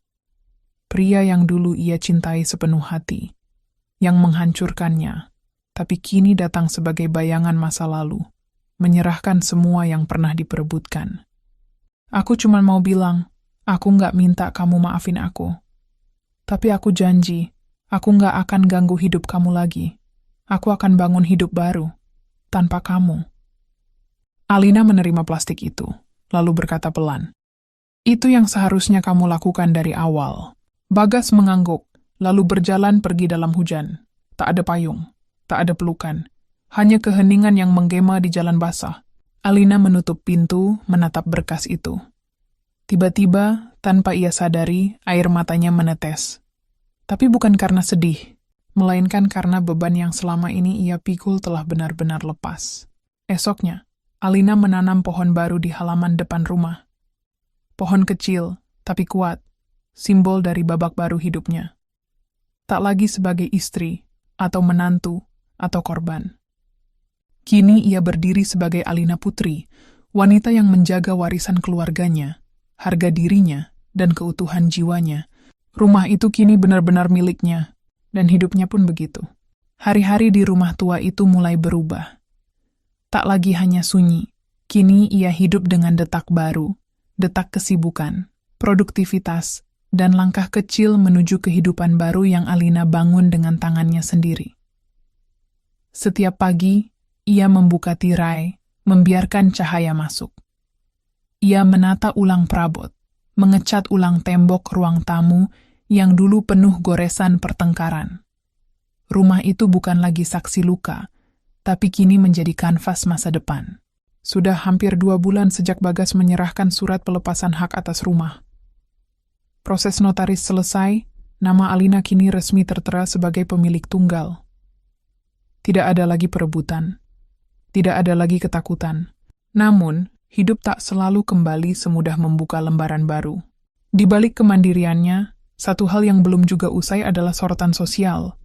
Pria yang dulu ia cintai sepenuh hati, yang menghancurkannya, tapi kini datang sebagai bayangan masa lalu, menyerahkan semua yang pernah diperebutkan. "Aku cuma mau bilang, aku nggak minta kamu maafin aku. Tapi aku janji, aku nggak akan ganggu hidup kamu lagi. Aku akan bangun hidup baru, tanpa kamu." Alina menerima plastik itu, lalu berkata pelan, "Itu yang seharusnya kamu lakukan dari awal." Bagas mengangguk, lalu berjalan pergi dalam hujan. Tak ada payung, tak ada pelukan, hanya keheningan yang menggema di jalan basah. Alina menutup pintu, menatap berkas itu. Tiba-tiba, tanpa ia sadari, air matanya menetes. Tapi bukan karena sedih, melainkan karena beban yang selama ini ia pikul telah benar-benar lepas. Esoknya, Alina menanam pohon baru di halaman depan rumah. Pohon kecil, tapi kuat, simbol dari babak baru hidupnya. Tak lagi sebagai istri, atau menantu, atau korban. Kini ia berdiri sebagai Alina Putri, wanita yang menjaga warisan keluarganya, harga dirinya, dan keutuhan jiwanya. Rumah itu kini benar-benar miliknya, dan hidupnya pun begitu. Hari-hari di rumah tua itu mulai berubah. Tak lagi hanya sunyi, kini ia hidup dengan detak baru, detak kesibukan, produktivitas, dan langkah kecil menuju kehidupan baru yang Alina bangun dengan tangannya sendiri. Setiap pagi, ia membuka tirai, membiarkan cahaya masuk. Ia menata ulang perabot, mengecat ulang tembok ruang tamu yang dulu penuh goresan pertengkaran. Rumah itu bukan lagi saksi luka, tapi kini menjadi kanvas masa depan. Sudah hampir 2 bulan sejak Bagas menyerahkan surat pelepasan hak atas rumah. Proses notaris selesai, nama Alina kini resmi tertera sebagai pemilik tunggal. Tidak ada lagi perebutan. Tidak ada lagi ketakutan. Namun, hidup tak selalu kembali semudah membuka lembaran baru. Di balik kemandiriannya, satu hal yang belum juga usai adalah sorotan sosial.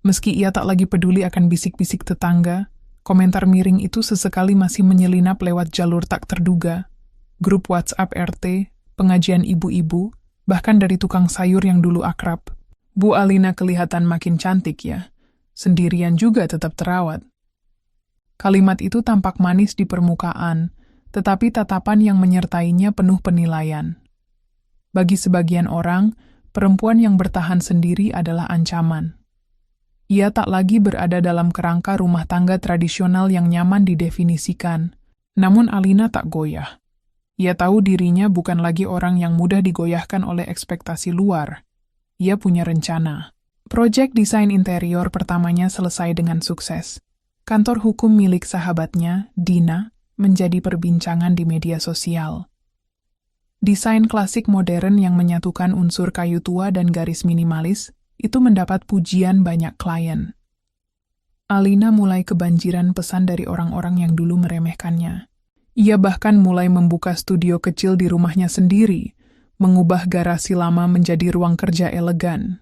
Meski ia tak lagi peduli akan bisik-bisik tetangga, komentar miring itu sesekali masih menyelinap lewat jalur tak terduga. Grup WhatsApp RT, pengajian ibu-ibu, bahkan dari tukang sayur yang dulu akrab. "Bu Alina kelihatan makin cantik ya. Sendirian juga tetap terawat." Kalimat itu tampak manis di permukaan, tetapi tatapan yang menyertainya penuh penilaian. Bagi sebagian orang, perempuan yang bertahan sendiri adalah ancaman. Ia tak lagi berada dalam kerangka rumah tangga tradisional yang nyaman didefinisikan. Namun Alina tak goyah. Ia tahu dirinya bukan lagi orang yang mudah digoyahkan oleh ekspektasi luar. Ia punya rencana. Proyek desain interior pertamanya selesai dengan sukses. Kantor hukum milik sahabatnya, Dina, menjadi perbincangan di media sosial. Desain klasik modern yang menyatukan unsur kayu tua dan garis minimalis itu mendapat pujian banyak klien. Alina mulai kebanjiran pesan dari orang-orang yang dulu meremehkannya. Ia bahkan mulai membuka studio kecil di rumahnya sendiri, mengubah garasi lama menjadi ruang kerja elegan.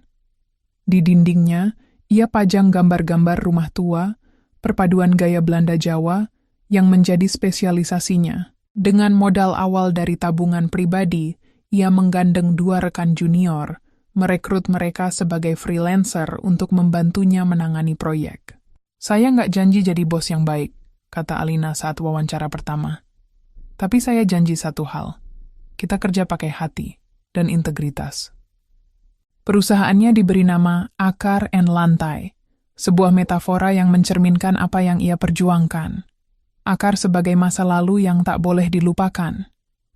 Di dindingnya, ia pajang gambar-gambar rumah tua, perpaduan gaya Belanda Jawa, yang menjadi spesialisasinya. Dengan modal awal dari tabungan pribadi, ia menggandeng 2 rekan junior, merekrut mereka sebagai freelancer untuk membantunya menangani proyek. Saya nggak janji jadi bos yang baik, kata Alina saat wawancara pertama. Tapi saya janji satu hal, kita kerja pakai hati dan integritas. Perusahaannya diberi nama Akar and Lantai, sebuah metafora yang mencerminkan apa yang ia perjuangkan. Akar sebagai masa lalu yang tak boleh dilupakan,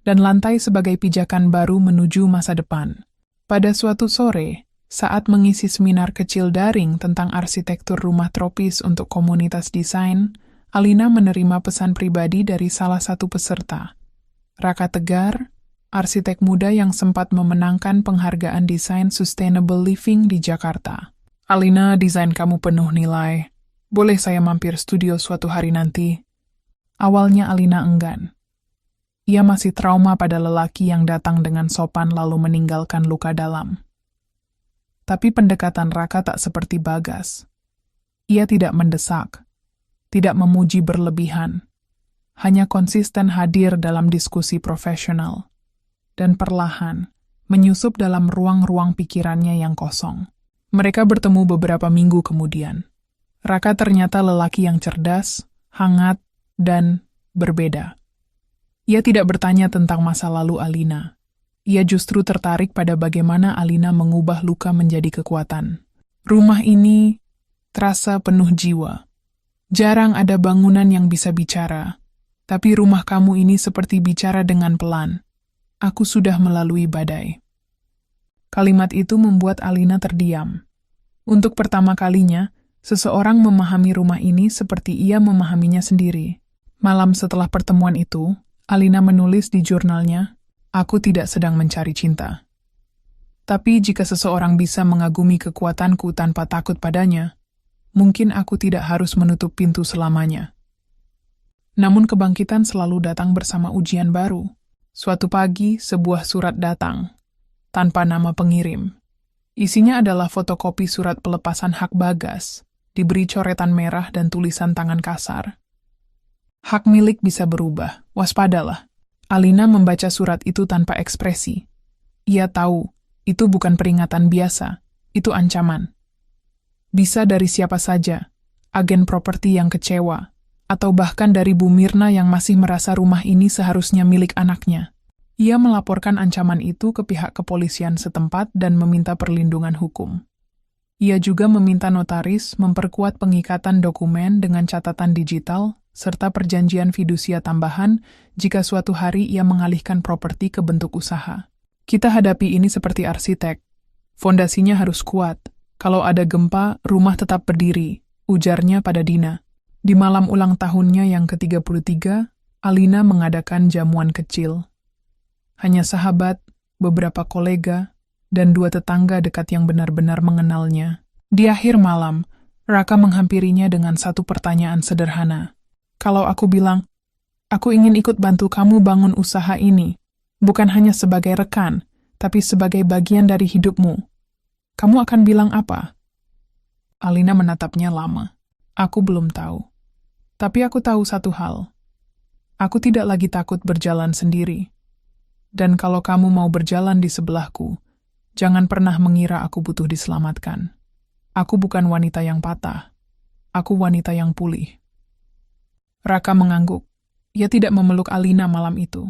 dan lantai sebagai pijakan baru menuju masa depan. Pada suatu sore, saat mengisi seminar kecil daring tentang arsitektur rumah tropis untuk komunitas desain, Alina menerima pesan pribadi dari salah satu peserta. Raka Tegar, arsitek muda yang sempat memenangkan penghargaan desain Sustainable Living di Jakarta. Alina, desain kamu penuh nilai. Boleh saya mampir studio suatu hari nanti? Awalnya Alina enggan. Ia masih trauma pada lelaki yang datang dengan sopan lalu meninggalkan luka dalam. Tapi pendekatan Raka tak seperti Bagas. Ia tidak mendesak, tidak memuji berlebihan, hanya konsisten hadir dalam diskusi profesional, dan perlahan menyusup dalam ruang-ruang pikirannya yang kosong. Mereka bertemu beberapa minggu kemudian. Raka ternyata lelaki yang cerdas, hangat, dan berbeda. Ia tidak bertanya tentang masa lalu Alina. Ia justru tertarik pada bagaimana Alina mengubah luka menjadi kekuatan. Rumah ini terasa penuh jiwa. Jarang ada bangunan yang bisa bicara, tapi rumah kamu ini seperti bicara dengan pelan. Aku sudah melalui badai. Kalimat itu membuat Alina terdiam. Untuk pertama kalinya, seseorang memahami rumah ini seperti ia memahaminya sendiri. Malam setelah pertemuan itu, Alina menulis di jurnalnya, "Aku tidak sedang mencari cinta. Tapi jika seseorang bisa mengagumi kekuatanku tanpa takut padanya, mungkin aku tidak harus menutup pintu selamanya." Namun kebangkitan selalu datang bersama ujian baru. Suatu pagi, sebuah surat datang, tanpa nama pengirim. Isinya adalah fotokopi surat pelepasan hak Bagas, diberi coretan merah dan tulisan tangan kasar. Hak milik bisa berubah, waspadalah. Alina membaca surat itu tanpa ekspresi. Ia tahu, itu bukan peringatan biasa, itu ancaman. Bisa dari siapa saja, agen properti yang kecewa, atau bahkan dari Bu Mirna yang masih merasa rumah ini seharusnya milik anaknya. Ia melaporkan ancaman itu ke pihak kepolisian setempat dan meminta perlindungan hukum. Ia juga meminta notaris memperkuat pengikatan dokumen dengan catatan digital serta perjanjian fidusia tambahan jika suatu hari ia mengalihkan properti ke bentuk usaha. Kita hadapi ini seperti arsitek. Fondasinya harus kuat. Kalau ada gempa, rumah tetap berdiri, ujarnya pada Dina. Di malam ulang tahunnya yang ke-33, Alina mengadakan jamuan kecil. Hanya sahabat, beberapa kolega, dan 2 tetangga dekat yang benar-benar mengenalnya. Di akhir malam, Raka menghampirinya dengan satu pertanyaan sederhana. Kalau aku bilang, aku ingin ikut bantu kamu bangun usaha ini, bukan hanya sebagai rekan, tapi sebagai bagian dari hidupmu, kamu akan bilang apa? Alina menatapnya lama. Aku belum tahu. Tapi aku tahu satu hal. Aku tidak lagi takut berjalan sendiri. Dan kalau kamu mau berjalan di sebelahku, jangan pernah mengira aku butuh diselamatkan. Aku bukan wanita yang patah. Aku wanita yang pulih. Raka mengangguk. Ia tidak memeluk Alina malam itu.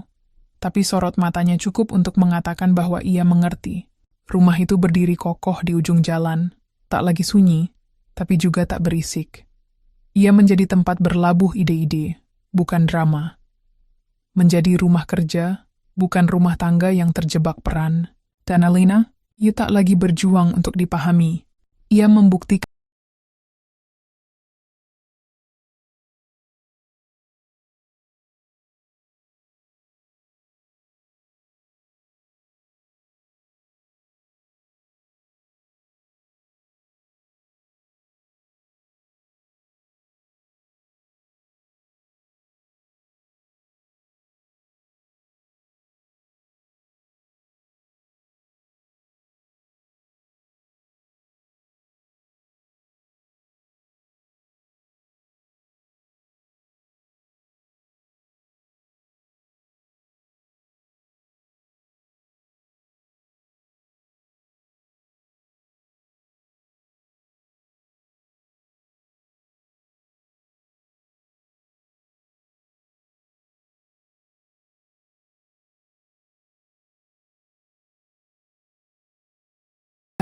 Tapi sorot matanya cukup untuk mengatakan bahwa ia mengerti. Rumah itu berdiri kokoh di ujung jalan, tak lagi sunyi, tapi juga tak berisik. Ia menjadi tempat berlabuh ide-ide, bukan drama. menjadi rumah kerja, bukan rumah tangga yang terjebak peran. Dan Alina, ia tak lagi berjuang untuk dipahami. Ia membuktikan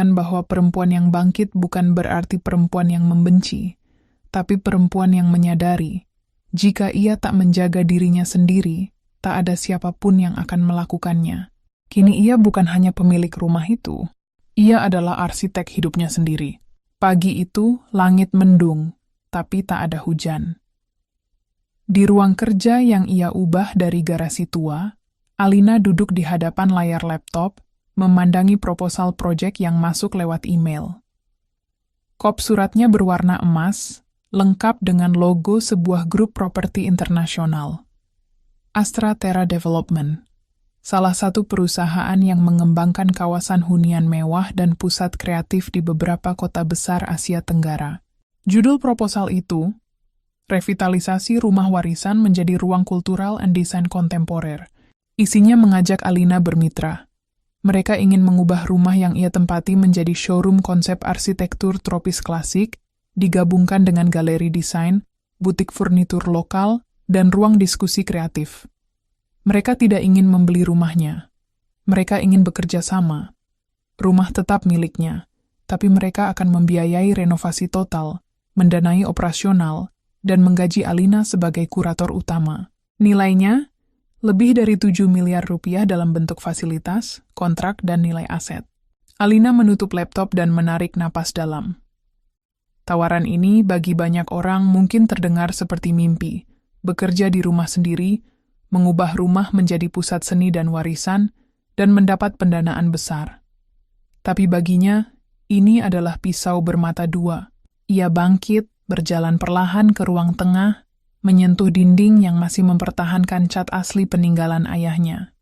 bahwa perempuan yang bangkit bukan berarti perempuan yang membenci, tapi perempuan yang menyadari, jika ia tak menjaga dirinya sendiri, tak ada siapapun yang akan melakukannya. Kini ia bukan hanya pemilik rumah itu, ia adalah arsitek hidupnya sendiri. Pagi itu, langit mendung, tapi tak ada hujan. Di ruang kerja yang ia ubah dari garasi tua, Alina duduk di hadapan layar laptop, memandangi proposal proyek yang masuk lewat email. Kop suratnya berwarna emas, lengkap dengan logo sebuah grup properti internasional. Astra Terra Development, salah satu perusahaan yang mengembangkan kawasan hunian mewah dan pusat kreatif di beberapa kota besar Asia Tenggara. Judul proposal itu, Revitalisasi Rumah Warisan Menjadi Ruang Kultural dan Desain Kontemporer. Isinya mengajak Alina bermitra. Mereka ingin mengubah rumah yang ia tempati menjadi showroom konsep arsitektur tropis klasik, digabungkan dengan galeri desain, butik furnitur lokal, dan ruang diskusi kreatif. Mereka tidak ingin membeli rumahnya. Mereka ingin bekerja sama. Rumah tetap miliknya, tapi mereka akan membiayai renovasi total, mendanai operasional, dan menggaji Alina sebagai kurator utama. Nilainya lebih dari 7 miliar rupiah dalam bentuk fasilitas, kontrak, dan nilai aset. Alina menutup laptop dan menarik napas dalam. Tawaran ini bagi banyak orang mungkin terdengar seperti mimpi, bekerja di rumah sendiri, mengubah rumah menjadi pusat seni dan warisan, dan mendapat pendanaan besar. Tapi baginya, ini adalah pisau bermata dua. Ia bangkit, berjalan perlahan ke ruang tengah, menyentuh dinding yang masih mempertahankan cat asli peninggalan ayahnya.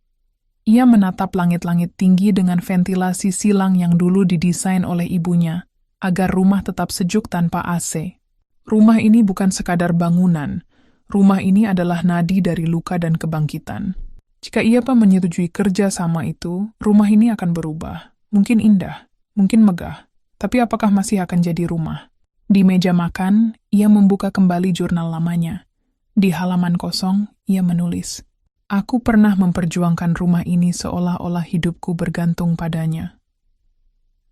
Ia menatap langit-langit tinggi dengan ventilasi silang yang dulu didesain oleh ibunya, agar rumah tetap sejuk tanpa AC. Rumah ini bukan sekadar bangunan, rumah ini adalah nadi dari luka dan kebangkitan. Jika ia menyetujui kerja sama itu, rumah ini akan berubah. Mungkin indah, mungkin megah, tapi apakah masih akan jadi rumah? Di meja makan, ia membuka kembali jurnal lamanya. Di halaman kosong, ia menulis, "Aku pernah memperjuangkan rumah ini seolah-olah hidupku bergantung padanya.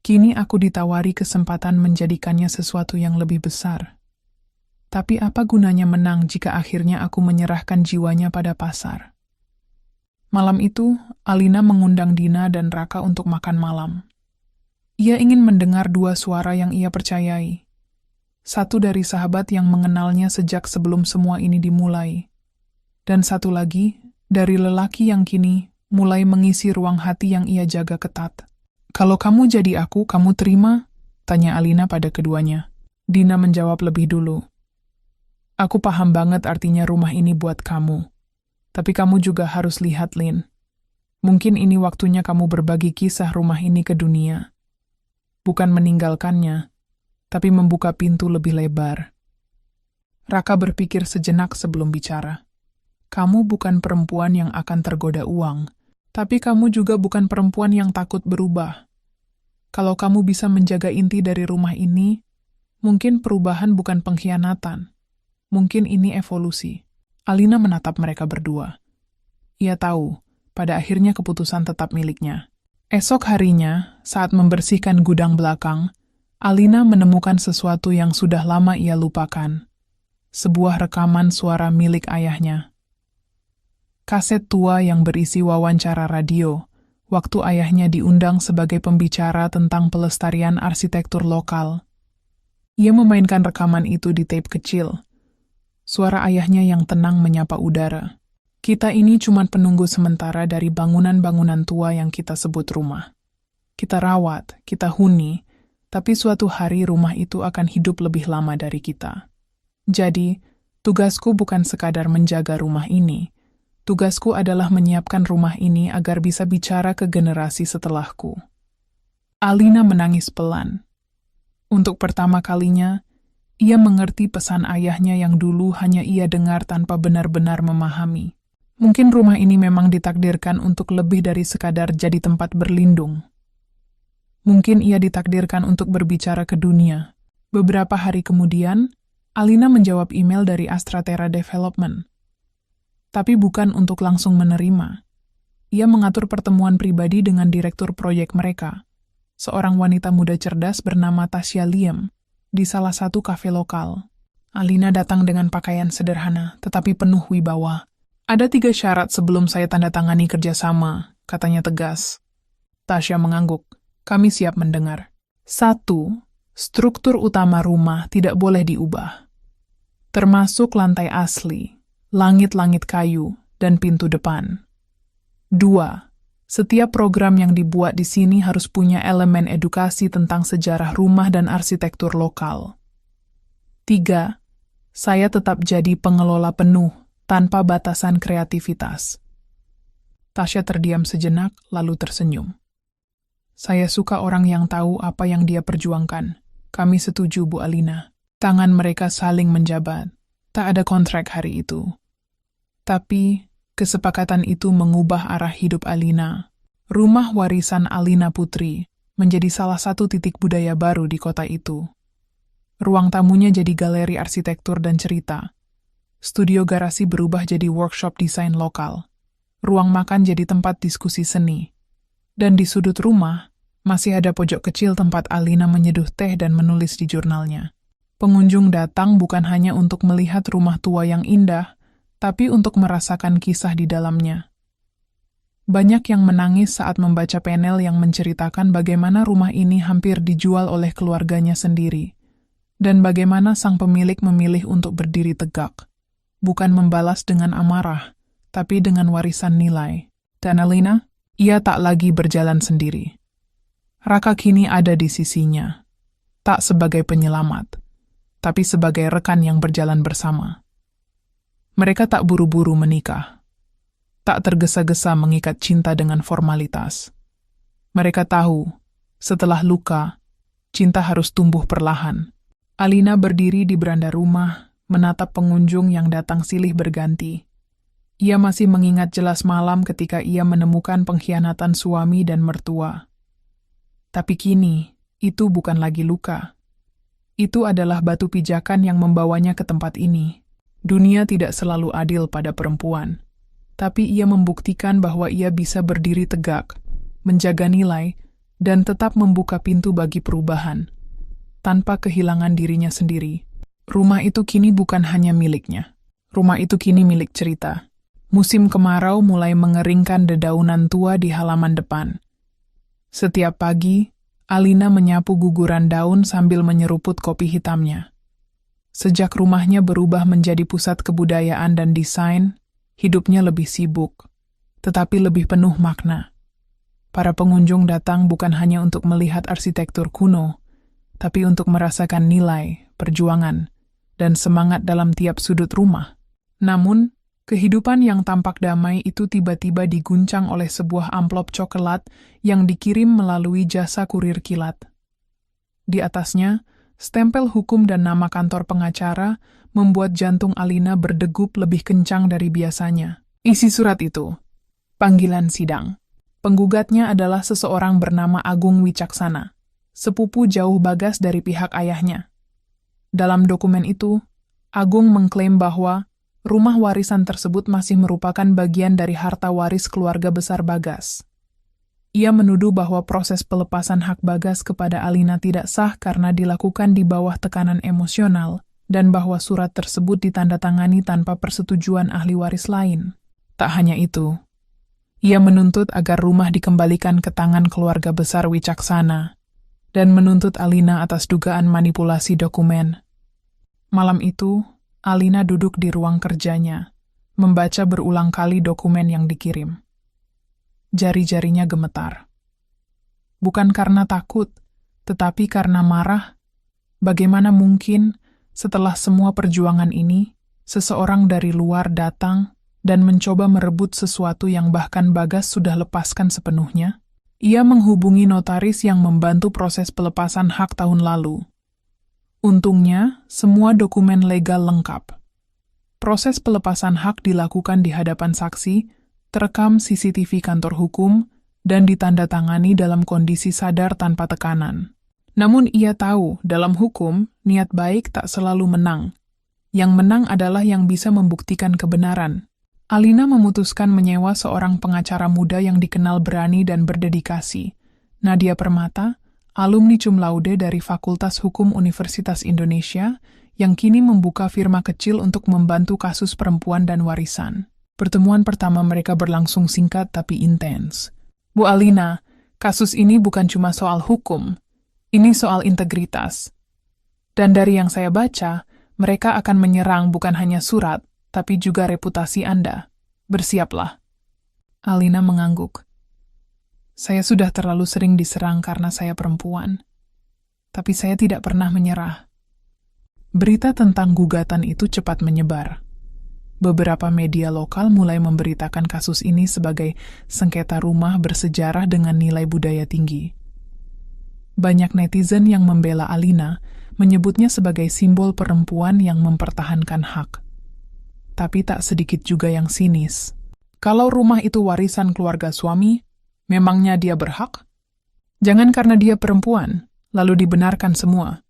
Kini aku ditawari kesempatan menjadikannya sesuatu yang lebih besar. Tapi apa gunanya menang jika akhirnya aku menyerahkan jiwanya pada pasar?" Malam itu, Alina mengundang Dina dan Raka untuk makan malam. Ia ingin mendengar dua suara yang ia percayai. Satu dari sahabat yang mengenalnya sejak sebelum semua ini dimulai. Dan satu lagi, dari lelaki yang kini mulai mengisi ruang hati yang ia jaga ketat. "Kalau kamu jadi aku, kamu terima?" tanya Alina pada keduanya. Dina menjawab lebih dulu. "Aku paham banget artinya rumah ini buat kamu. Tapi kamu juga harus lihat, Lin. Mungkin ini waktunya kamu berbagi kisah rumah ini ke dunia. Bukan meninggalkannya, tapi membuka pintu lebih lebar." Raka berpikir sejenak sebelum bicara. "Kamu bukan perempuan yang akan tergoda uang, tapi kamu juga bukan perempuan yang takut berubah. Kalau kamu bisa menjaga inti dari rumah ini, mungkin perubahan bukan pengkhianatan. Mungkin ini evolusi." Alina menatap mereka berdua. Ia tahu, pada akhirnya keputusan tetap miliknya. Esok harinya, saat membersihkan gudang belakang, Alina menemukan sesuatu yang sudah lama ia lupakan. Sebuah rekaman suara milik ayahnya. Kaset tua yang berisi wawancara radio, waktu ayahnya diundang sebagai pembicara tentang pelestarian arsitektur lokal. Ia memainkan rekaman itu di tape kecil. Suara ayahnya yang tenang menyapa udara. Kita ini cuma penunggu sementara dari bangunan-bangunan tua yang kita sebut rumah. Kita rawat, kita huni, tapi suatu hari rumah itu akan hidup lebih lama dari kita. Jadi, tugasku bukan sekadar menjaga rumah ini. Tugasku adalah menyiapkan rumah ini agar bisa bicara ke generasi setelahku. Alina menangis pelan. Untuk pertama kalinya, ia mengerti pesan ayahnya yang dulu hanya ia dengar tanpa benar-benar memahami. Mungkin rumah ini memang ditakdirkan untuk lebih dari sekadar jadi tempat berlindung. Mungkin ia ditakdirkan untuk berbicara ke dunia. Beberapa hari kemudian, Alina menjawab email dari Astratera Development. Tapi bukan untuk langsung menerima. Ia mengatur pertemuan pribadi dengan direktur proyek mereka, seorang wanita muda cerdas bernama Tasya Liem, di salah satu kafe lokal. Alina datang dengan pakaian sederhana, tetapi penuh wibawa. Ada 3 syarat sebelum saya tanda tangani kerjasama, katanya tegas. Tasya mengangguk. Kami siap mendengar. 1. Struktur utama rumah tidak boleh diubah. Termasuk lantai asli, langit-langit kayu, dan pintu depan. 2. Setiap program yang dibuat di sini harus punya elemen edukasi tentang sejarah rumah dan arsitektur lokal. 3. Saya tetap jadi pengelola penuh, tanpa batasan kreativitas. Tasya terdiam sejenak, lalu tersenyum. Saya suka orang yang tahu apa yang dia perjuangkan. Kami setuju, Bu Alina. Tangan mereka saling menjabat. Tak ada kontrak hari itu. Tapi, kesepakatan itu mengubah arah hidup Alina. Rumah warisan Alina Putri menjadi salah satu titik budaya baru di kota itu. Ruang tamunya jadi galeri arsitektur dan cerita. Studio garasi berubah jadi workshop desain lokal. Ruang makan jadi tempat diskusi seni. Dan di sudut rumah, masih ada pojok kecil tempat Alina menyeduh teh dan menulis di jurnalnya. Pengunjung datang bukan hanya untuk melihat rumah tua yang indah, tapi untuk merasakan kisah di dalamnya. Banyak yang menangis saat membaca panel yang menceritakan bagaimana rumah ini hampir dijual oleh keluarganya sendiri, dan bagaimana sang pemilik memilih untuk berdiri tegak, bukan membalas dengan amarah, tapi dengan warisan nilai. Dan Alina, ia tak lagi berjalan sendiri. Raka kini ada di sisinya, tak sebagai penyelamat, tapi sebagai rekan yang berjalan bersama. Mereka tak buru-buru menikah, tak tergesa-gesa mengikat cinta dengan formalitas. Mereka tahu, setelah luka, cinta harus tumbuh perlahan. Alina berdiri di beranda rumah, menatap pengunjung yang datang silih berganti. Ia masih mengingat jelas malam ketika ia menemukan pengkhianatan suami dan mertua. Tapi kini, itu bukan lagi luka. Itu adalah batu pijakan yang membawanya ke tempat ini. Dunia tidak selalu adil pada perempuan. Tapi ia membuktikan bahwa ia bisa berdiri tegak, menjaga nilai, dan tetap membuka pintu bagi perubahan, tanpa kehilangan dirinya sendiri. Rumah itu kini bukan hanya miliknya. Rumah itu kini milik cerita. Musim kemarau mulai mengeringkan dedaunan tua di halaman depan. Setiap pagi, Alina menyapu guguran daun sambil menyeruput kopi hitamnya. Sejak rumahnya berubah menjadi pusat kebudayaan dan desain, hidupnya lebih sibuk, tetapi lebih penuh makna. Para pengunjung datang bukan hanya untuk melihat arsitektur kuno, tapi untuk merasakan nilai, perjuangan, dan semangat dalam tiap sudut rumah. Namun, kehidupan yang tampak damai itu tiba-tiba diguncang oleh sebuah amplop coklat yang dikirim melalui jasa kurir kilat. Di atasnya, stempel hukum dan nama kantor pengacara membuat jantung Alina berdegup lebih kencang dari biasanya. Isi surat itu, panggilan sidang. Penggugatnya adalah seseorang bernama Agung Wicaksana, sepupu jauh Bagas dari pihak ayahnya. Dalam dokumen itu, Agung mengklaim bahwa rumah warisan tersebut masih merupakan bagian dari harta waris keluarga besar Bagas. Ia menuduh bahwa proses pelepasan hak Bagas kepada Alina tidak sah karena dilakukan di bawah tekanan emosional, dan bahwa surat tersebut ditandatangani tanpa persetujuan ahli waris lain. Tak hanya itu, ia menuntut agar rumah dikembalikan ke tangan keluarga besar Wicaksana dan menuntut Alina atas dugaan manipulasi dokumen. Malam itu, Alina duduk di ruang kerjanya, membaca berulang kali dokumen yang dikirim. Jari-jarinya gemetar. Bukan karena takut, tetapi karena marah. Bagaimana mungkin setelah semua perjuangan ini, seseorang dari luar datang dan mencoba merebut sesuatu yang bahkan Bagas sudah lepaskan sepenuhnya? Ia menghubungi notaris yang membantu proses pelepasan hak tahun lalu. Untungnya, semua dokumen legal lengkap. Proses pelepasan hak dilakukan di hadapan saksi, terekam CCTV kantor hukum, dan ditandatangani dalam kondisi sadar tanpa tekanan. Namun ia tahu, dalam hukum, niat baik tak selalu menang. Yang menang adalah yang bisa membuktikan kebenaran. Alina memutuskan menyewa seorang pengacara muda yang dikenal berani dan berdedikasi, Nadia Permata, alumni cum laude dari Fakultas Hukum Universitas Indonesia, yang kini membuka firma kecil untuk membantu kasus perempuan dan warisan. Pertemuan pertama mereka berlangsung singkat tapi intens. Bu Alina, kasus ini bukan cuma soal hukum, ini soal integritas. Dan dari yang saya baca, mereka akan menyerang bukan hanya surat, tapi juga reputasi Anda. Bersiaplah. Alina mengangguk. Saya sudah terlalu sering diserang karena saya perempuan. Tapi saya tidak pernah menyerah. Berita tentang gugatan itu cepat menyebar. Beberapa media lokal mulai memberitakan kasus ini sebagai sengketa rumah bersejarah dengan nilai budaya tinggi. Banyak netizen yang membela Alina menyebutnya sebagai simbol perempuan yang mempertahankan hak. Tapi tak sedikit juga yang sinis. Kalau rumah itu warisan keluarga suami, memangnya dia berhak? Jangan karena dia perempuan, lalu dibenarkan semua.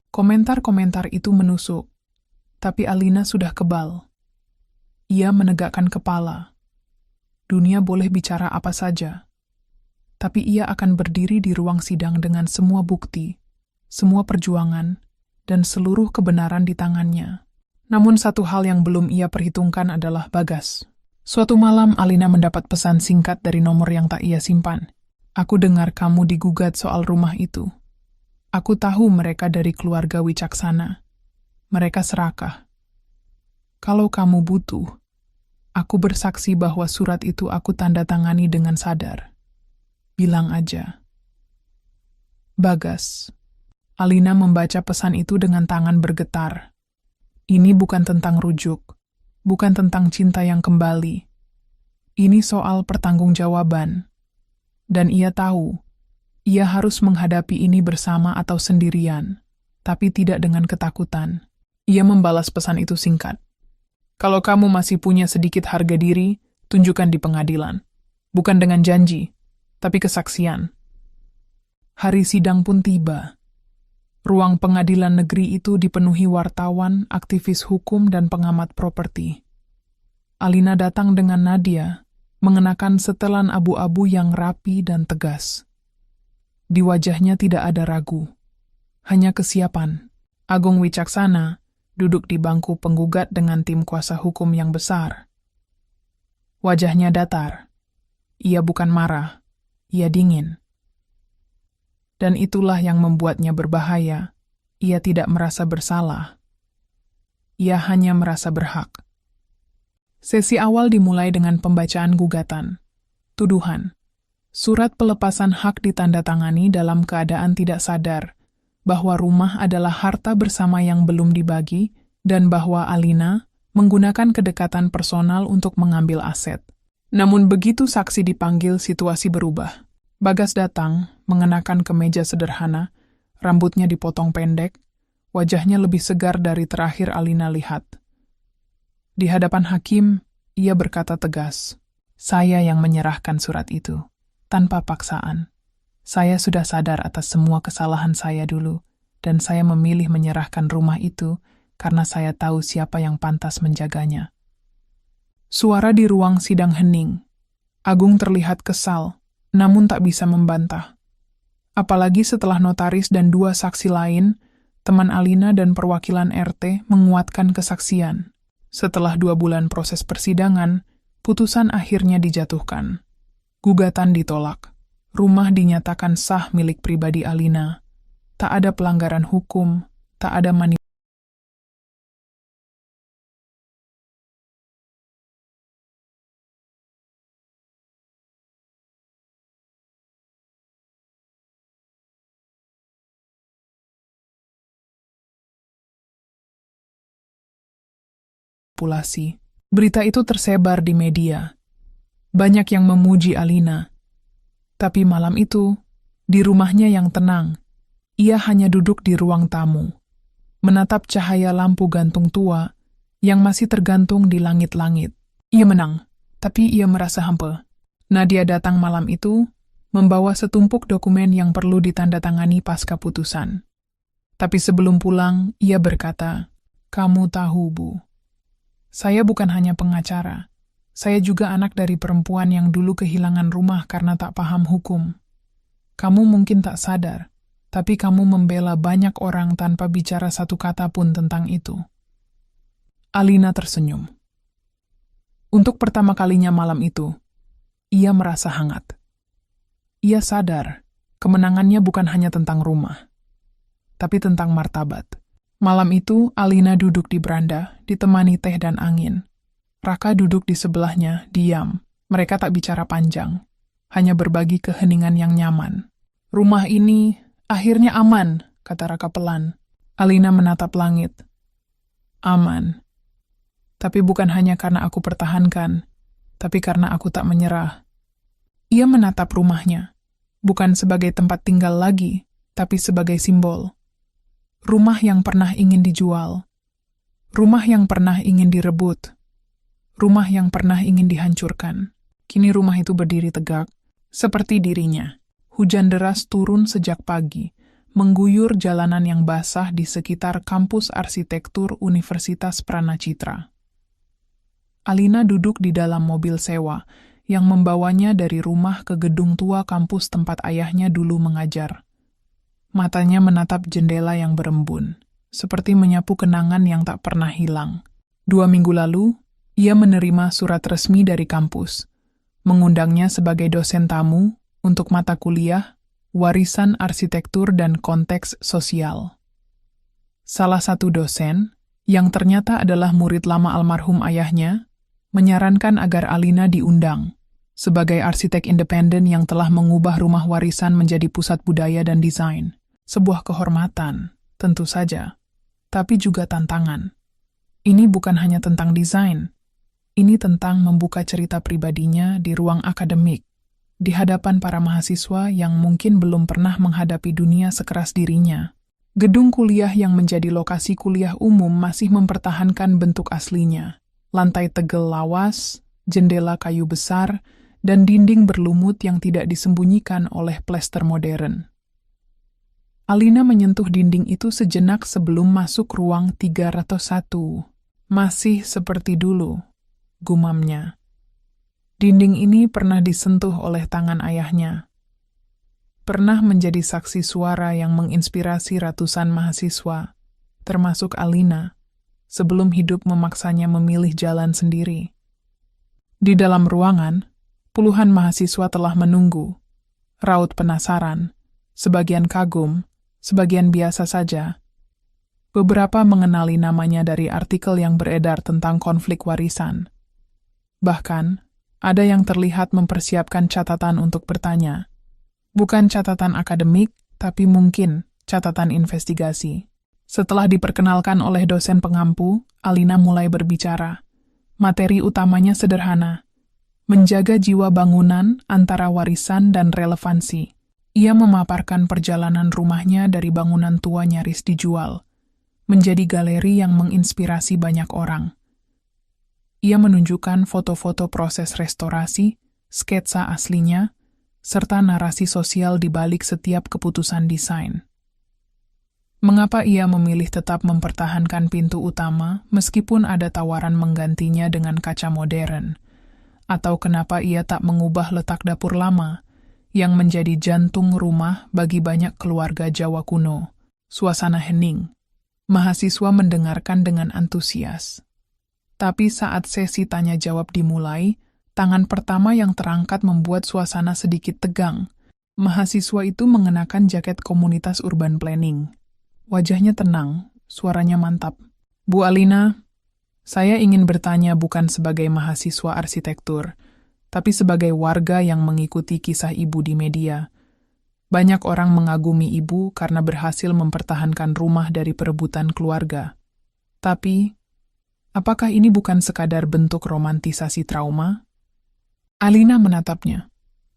Komentar-komentar itu menusuk. Tapi Alina sudah kebal. Ia menegakkan kepala. Dunia boleh bicara apa saja. Tapi ia akan berdiri di ruang sidang dengan semua bukti, semua perjuangan, dan seluruh kebenaran di tangannya. Namun satu hal yang belum ia perhitungkan adalah Bagas. Suatu malam Alina mendapat pesan singkat dari nomor yang tak ia simpan. Aku dengar kamu digugat soal rumah itu. Aku tahu mereka dari keluarga Wicaksana. Mereka serakah. Kalau kamu butuh, aku bersaksi bahwa surat itu aku tanda tangani dengan sadar. Bilang aja. Bagas. Alina membaca pesan itu dengan tangan bergetar. Ini bukan tentang rujuk, bukan tentang cinta yang kembali. Ini soal pertanggungjawaban. Dan ia tahu, ia harus menghadapi ini bersama atau sendirian, tapi tidak dengan ketakutan. Ia membalas pesan itu singkat. Kalau kamu masih punya sedikit harga diri, tunjukkan di pengadilan. Bukan dengan janji, tapi kesaksian. Hari sidang pun tiba. Ruang pengadilan negeri itu dipenuhi wartawan, aktivis hukum, dan pengamat properti. Alina datang dengan Nadia, mengenakan setelan abu-abu yang rapi dan tegas. Di wajahnya tidak ada ragu, hanya kesiapan. Agung Wicaksana duduk di bangku penggugat dengan tim kuasa hukum yang besar. Wajahnya datar. Ia bukan marah, ia dingin. Dan itulah yang membuatnya berbahaya. Ia tidak merasa bersalah. Ia hanya merasa berhak. Sesi awal dimulai dengan pembacaan gugatan. Tuduhan. Surat pelepasan hak ditandatangani dalam keadaan tidak sadar bahwa rumah adalah harta bersama yang belum dibagi dan bahwa Alina menggunakan kedekatan personal untuk mengambil aset. Namun begitu saksi dipanggil, situasi berubah. Bagas datang, mengenakan kemeja sederhana, rambutnya dipotong pendek, wajahnya lebih segar dari terakhir Alina lihat. Di hadapan hakim, ia berkata tegas, "Saya yang menyerahkan surat itu, tanpa paksaan. Saya sudah sadar atas semua kesalahan saya dulu, dan saya memilih menyerahkan rumah itu karena saya tahu siapa yang pantas menjaganya." Suara di ruang sidang hening. Agung terlihat kesal, namun tak bisa membantah. Apalagi setelah notaris dan dua saksi lain, teman Alina dan perwakilan RT menguatkan kesaksian. Setelah 2 bulan proses persidangan, Putusan akhirnya dijatuhkan. Gugatan ditolak. Rumah dinyatakan sah milik pribadi Alina. Tak ada pelanggaran hukum, tak ada manipulasi. Berita itu tersebar di media. Banyak yang memuji Alina. Tapi malam itu, di rumahnya yang tenang, ia hanya duduk di ruang tamu, menatap cahaya lampu gantung tua yang masih tergantung di langit-langit. Ia menang, tapi ia merasa hampa. Nadia datang malam itu, membawa setumpuk dokumen yang perlu ditandatangani pasca putusan. Tapi sebelum pulang, ia berkata, "Kamu tahu, Bu, saya bukan hanya pengacara. Saya juga anak dari perempuan yang dulu kehilangan rumah karena tak paham hukum. Kamu mungkin tak sadar, tapi kamu membela banyak orang tanpa bicara satu kata pun tentang itu." Alina tersenyum. Untuk pertama kalinya malam itu, ia merasa hangat. Ia sadar, kemenangannya bukan hanya tentang rumah, tapi tentang martabat. Malam itu, Alina duduk di beranda, ditemani teh dan angin. Raka duduk di sebelahnya, diam. Mereka tak bicara panjang, hanya berbagi keheningan yang nyaman. "Rumah ini akhirnya aman," kata Raka pelan. Alina menatap langit. "Aman. Tapi bukan hanya karena aku pertahankan, tapi karena aku tak menyerah." Ia menatap rumahnya, bukan sebagai tempat tinggal lagi, tapi sebagai simbol. Rumah yang pernah ingin dijual. Rumah yang pernah ingin direbut. Rumah yang pernah ingin dihancurkan. Kini rumah itu berdiri tegak, seperti dirinya. Hujan deras turun sejak pagi, mengguyur jalanan yang basah di sekitar kampus arsitektur Universitas Pranacitra. Alina duduk di dalam mobil sewa, yang membawanya dari rumah ke gedung tua kampus tempat ayahnya dulu mengajar. Matanya menatap jendela yang berembun, seperti menyapu kenangan yang tak pernah hilang. 2 minggu lalu, ia menerima surat resmi dari kampus, mengundangnya sebagai dosen tamu untuk mata kuliah Warisan Arsitektur dan Konteks Sosial. Salah satu dosen, yang ternyata adalah murid lama almarhum ayahnya, menyarankan agar Alina diundang sebagai arsitek independen yang telah mengubah rumah warisan menjadi pusat budaya dan desain. Sebuah kehormatan, tentu saja, tapi juga tantangan. Ini bukan hanya tentang desain. Ini tentang membuka cerita pribadinya di ruang akademik, di hadapan para mahasiswa yang mungkin belum pernah menghadapi dunia sekeras dirinya. Gedung kuliah yang menjadi lokasi kuliah umum masih mempertahankan bentuk aslinya. Lantai tegel lawas, jendela kayu besar, dan dinding berlumut yang tidak disembunyikan oleh plester modern. Alina menyentuh dinding itu sejenak sebelum masuk ruang 301. "Masih seperti dulu," gumamnya. Dinding ini pernah disentuh oleh tangan ayahnya. Pernah menjadi saksi suara yang menginspirasi ratusan mahasiswa, termasuk Alina, sebelum hidup memaksanya memilih jalan sendiri. Di dalam ruangan, puluhan mahasiswa telah menunggu. Raut penasaran, sebagian kagum, sebagian biasa saja. Beberapa mengenali namanya dari artikel yang beredar tentang konflik warisan. Bahkan, ada yang terlihat mempersiapkan catatan untuk bertanya. Bukan catatan akademik, tapi mungkin catatan investigasi. Setelah diperkenalkan oleh dosen pengampu, Alina mulai berbicara. Materi utamanya sederhana, menjaga jiwa bangunan antara warisan dan relevansi. Ia memaparkan perjalanan rumahnya dari bangunan tua nyaris dijual, menjadi galeri yang menginspirasi banyak orang. Ia menunjukkan foto-foto proses restorasi, sketsa aslinya, serta narasi sosial di balik setiap keputusan desain. Mengapa ia memilih tetap mempertahankan pintu utama meskipun ada tawaran menggantinya dengan kaca modern? Atau kenapa ia tak mengubah letak dapur lama yang menjadi jantung rumah bagi banyak keluarga Jawa kuno? Suasana hening. Mahasiswa mendengarkan dengan antusias. Tapi saat sesi tanya jawab dimulai, Tangan pertama yang terangkat membuat suasana sedikit tegang. Mahasiswa itu mengenakan jaket komunitas urban planning. Wajahnya tenang, suaranya mantap. Bu Alina, saya ingin bertanya bukan sebagai mahasiswa arsitektur, tapi sebagai warga yang mengikuti kisah ibu di media. Banyak orang mengagumi ibu karena berhasil mempertahankan rumah dari perebutan keluarga. Tapi, apakah ini bukan sekadar bentuk romantisasi trauma? Alina menatapnya,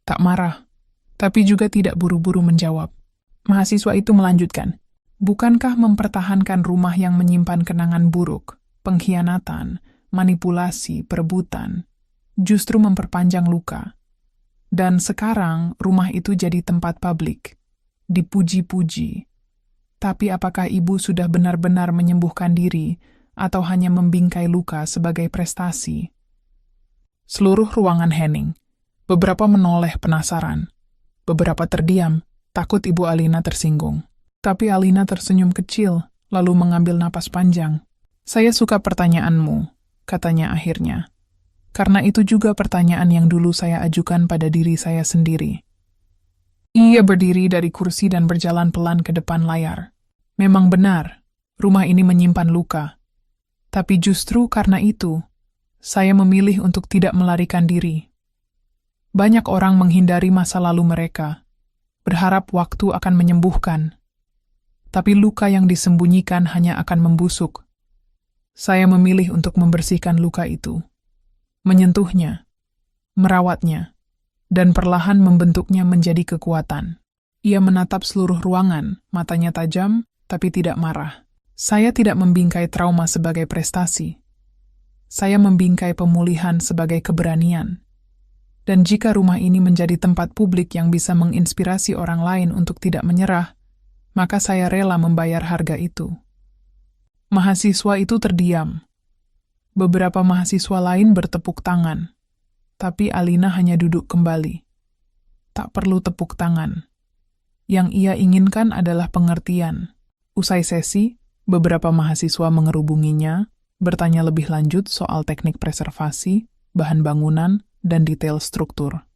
tak marah, tapi juga tidak buru-buru menjawab. Mahasiswa itu melanjutkan, bukankah mempertahankan rumah yang menyimpan kenangan buruk, pengkhianatan, manipulasi, perebutan, justru memperpanjang luka? Dan sekarang rumah itu jadi tempat publik, dipuji-puji. Tapi apakah ibu sudah benar-benar menyembuhkan diri atau hanya membingkai luka sebagai prestasi? Seluruh ruangan hening. Beberapa menoleh penasaran. Beberapa terdiam, takut Ibu Alina tersinggung. Tapi Alina tersenyum kecil, lalu mengambil napas panjang. Saya suka pertanyaanmu, katanya akhirnya. Karena itu juga pertanyaan yang dulu saya ajukan pada diri saya sendiri. Ia berdiri dari kursi dan berjalan pelan ke depan layar. Memang benar, rumah ini menyimpan luka. Tapi justru karena itu, saya memilih untuk tidak melarikan diri. Banyak orang menghindari masa lalu mereka, berharap waktu akan menyembuhkan. Tapi luka yang disembunyikan hanya akan membusuk. Saya memilih untuk membersihkan luka itu, menyentuhnya, merawatnya, dan perlahan membentuknya menjadi kekuatan. Ia menatap seluruh ruangan, matanya tajam, tapi tidak marah. Saya tidak membingkai trauma sebagai prestasi. Saya membingkai pemulihan sebagai keberanian. Dan jika rumah ini menjadi tempat publik yang bisa menginspirasi orang lain untuk tidak menyerah, maka saya rela membayar harga itu. Mahasiswa itu terdiam. Beberapa mahasiswa lain bertepuk tangan, tapi Alina hanya duduk kembali. Tak perlu tepuk tangan. Yang ia inginkan adalah pengertian. Usai sesi, beberapa mahasiswa mengerubunginya, bertanya lebih lanjut soal teknik preservasi, bahan bangunan, dan detail struktur.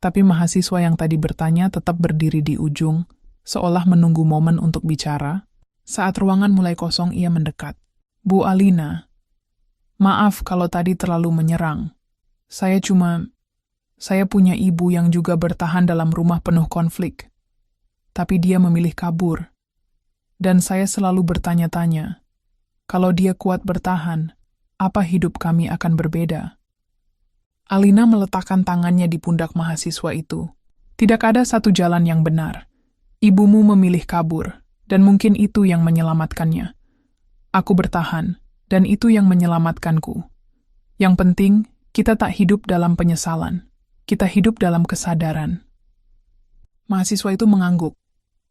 Tapi mahasiswa yang tadi bertanya tetap berdiri di ujung, seolah menunggu momen untuk bicara. Saat ruangan mulai kosong, ia mendekat. Bu Alina, maaf kalau tadi terlalu menyerang. Saya punya ibu yang juga bertahan dalam rumah penuh konflik. Tapi dia memilih kabur. Dan saya selalu bertanya-tanya, kalau dia kuat bertahan, apa hidup kami akan berbeda? Alina meletakkan tangannya di pundak mahasiswa itu. Tidak ada satu jalan yang benar. Ibumu memilih kabur, dan mungkin itu yang menyelamatkannya. Aku bertahan, dan itu yang menyelamatkanku. Yang penting, kita tak hidup dalam penyesalan. Kita hidup dalam kesadaran. Mahasiswa itu mengangguk.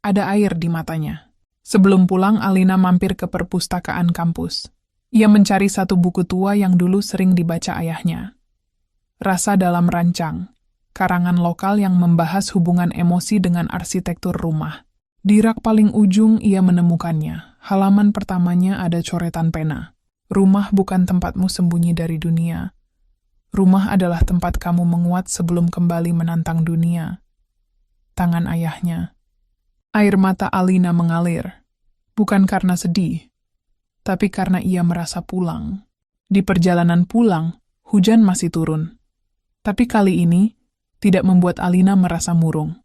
Ada air di matanya. Sebelum pulang, Alina mampir ke perpustakaan kampus. Ia mencari satu buku tua yang dulu sering dibaca ayahnya. Rasa Dalam Rancang, karangan lokal yang membahas hubungan emosi dengan arsitektur rumah. Di rak paling ujung ia menemukannya. Halaman pertamanya ada coretan pena. Rumah bukan tempatmu sembunyi dari dunia. Rumah adalah tempat kamu menguat sebelum kembali menantang dunia. Tangan ayahnya. Air mata Alina mengalir. Bukan karena sedih, tapi karena ia merasa pulang. Di perjalanan pulang, hujan masih turun. Tapi kali ini, tidak membuat Alina merasa murung.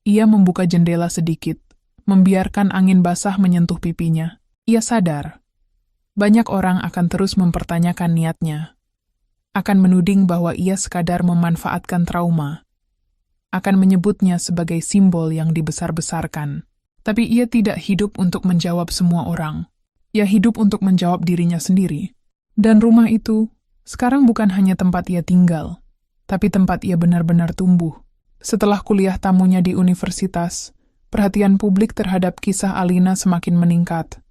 Ia membuka jendela sedikit, membiarkan angin basah menyentuh pipinya. Ia sadar, banyak orang akan terus mempertanyakan niatnya. Akan menuding bahwa ia sekadar memanfaatkan trauma. Akan menyebutnya sebagai simbol yang dibesar-besarkan. Tapi ia tidak hidup untuk menjawab semua orang. Ia hidup untuk menjawab dirinya sendiri. Dan rumah itu sekarang bukan hanya tempat ia tinggal, tapi tempat ia benar-benar tumbuh. Setelah kuliah tamunya di universitas, perhatian publik terhadap kisah Alina semakin meningkat.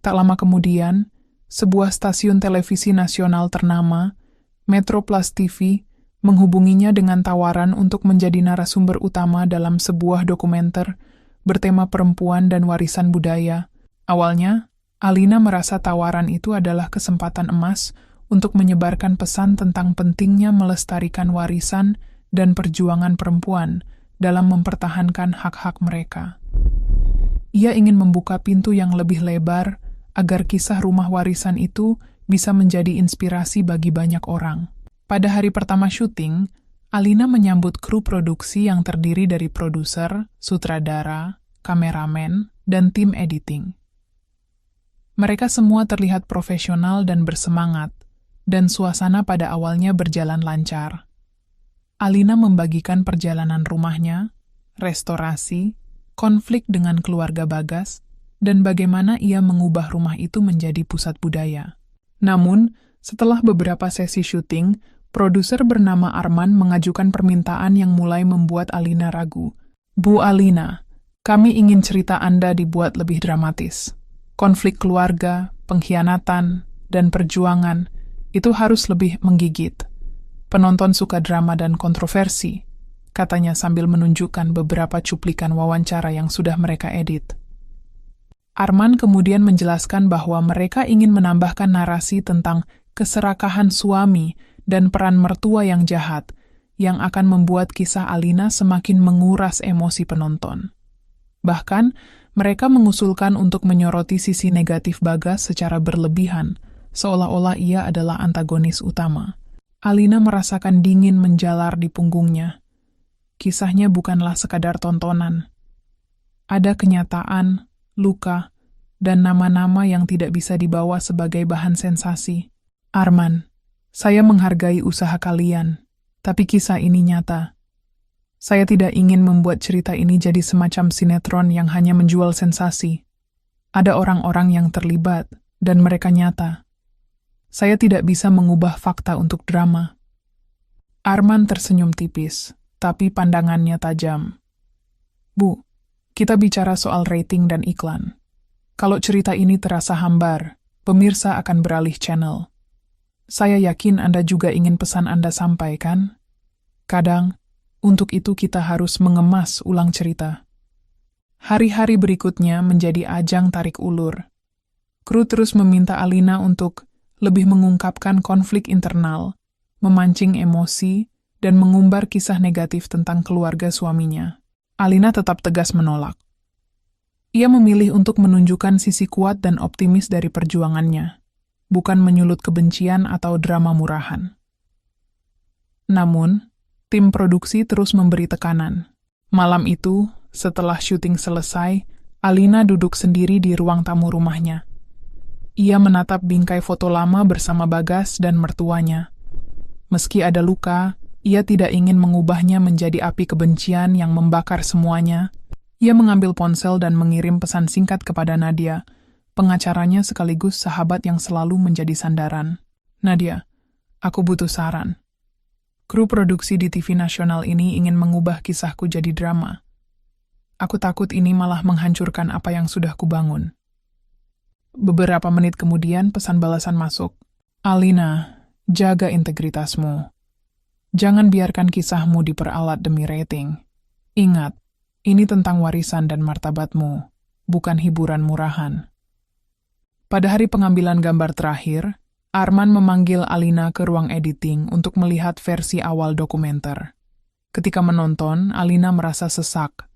Tak lama kemudian, sebuah stasiun televisi nasional ternama, Metro Plus TV, menghubunginya dengan tawaran untuk menjadi narasumber utama dalam sebuah dokumenter bertema perempuan dan warisan budaya. Awalnya, Alina merasa tawaran itu adalah kesempatan emas untuk menyebarkan pesan tentang pentingnya melestarikan warisan dan perjuangan perempuan dalam mempertahankan hak-hak mereka. Ia ingin membuka pintu yang lebih lebar agar kisah rumah warisan itu bisa menjadi inspirasi bagi banyak orang. Pada hari pertama syuting, Alina menyambut kru produksi yang terdiri dari produser, sutradara, kameramen, dan tim editing. Mereka semua terlihat profesional dan bersemangat, dan suasana pada awalnya berjalan lancar. Alina membagikan perjalanan rumahnya, restorasi, konflik dengan keluarga Bagas, dan bagaimana ia mengubah rumah itu menjadi pusat budaya. Namun, setelah beberapa sesi syuting, produser bernama Arman mengajukan permintaan yang mulai membuat Alina ragu. Bu Alina, kami ingin cerita Anda dibuat lebih dramatis. Konflik keluarga, pengkhianatan, dan perjuangan itu harus lebih menggigit. Penonton suka drama dan kontroversi, katanya sambil menunjukkan beberapa cuplikan wawancara yang sudah mereka edit. Arman kemudian menjelaskan bahwa mereka ingin menambahkan narasi tentang keserakahan suami dan peran mertua yang jahat, yang akan membuat kisah Alina semakin menguras emosi penonton. Bahkan, mereka mengusulkan untuk menyoroti sisi negatif Bagas secara berlebihan, seolah-olah ia adalah antagonis utama. Alina merasakan dingin menjalar di punggungnya. Kisahnya bukanlah sekadar tontonan. Ada kenyataan, luka, dan nama-nama yang tidak bisa dibawa sebagai bahan sensasi. Arman, saya menghargai usaha kalian, tapi kisah ini nyata. Saya tidak ingin membuat cerita ini jadi semacam sinetron yang hanya menjual sensasi. Ada orang-orang yang terlibat, dan mereka nyata. Saya tidak bisa mengubah fakta untuk drama. Arman tersenyum tipis, tapi pandangannya tajam. Bu, kita bicara soal rating dan iklan. Kalau cerita ini terasa hambar, pemirsa akan beralih channel. Saya yakin Anda juga ingin pesan Anda sampaikan. Kadang, untuk itu kita harus mengemas ulang cerita. Hari-hari berikutnya menjadi ajang tarik ulur. Kru terus meminta Alina untuk lebih mengungkapkan konflik internal, memancing emosi, dan mengumbar kisah negatif tentang keluarga suaminya. Alina tetap tegas menolak. Ia memilih untuk menunjukkan sisi kuat dan optimis dari perjuangannya, bukan menyulut kebencian atau drama murahan. Namun, tim produksi terus memberi tekanan. Malam itu, setelah syuting selesai, Alina duduk sendiri di ruang tamu rumahnya. Ia menatap bingkai foto lama bersama Bagas dan mertuanya. Meski ada luka, ia tidak ingin mengubahnya menjadi api kebencian yang membakar semuanya. Ia mengambil ponsel dan mengirim pesan singkat kepada Nadia, pengacaranya sekaligus sahabat yang selalu menjadi sandaran. Nadia, aku butuh saran. Kru produksi di TV nasional ini ingin mengubah kisahku jadi drama. Aku takut ini malah menghancurkan apa yang sudah kubangun. Beberapa menit kemudian pesan balasan masuk. Alina, jaga integritasmu. Jangan biarkan kisahmu diperalat demi rating. Ingat, ini tentang warisan dan martabatmu, bukan hiburan murahan. Pada hari pengambilan gambar terakhir, Arman memanggil Alina ke ruang editing untuk melihat versi awal dokumenter. Ketika menonton, Alina merasa sesak.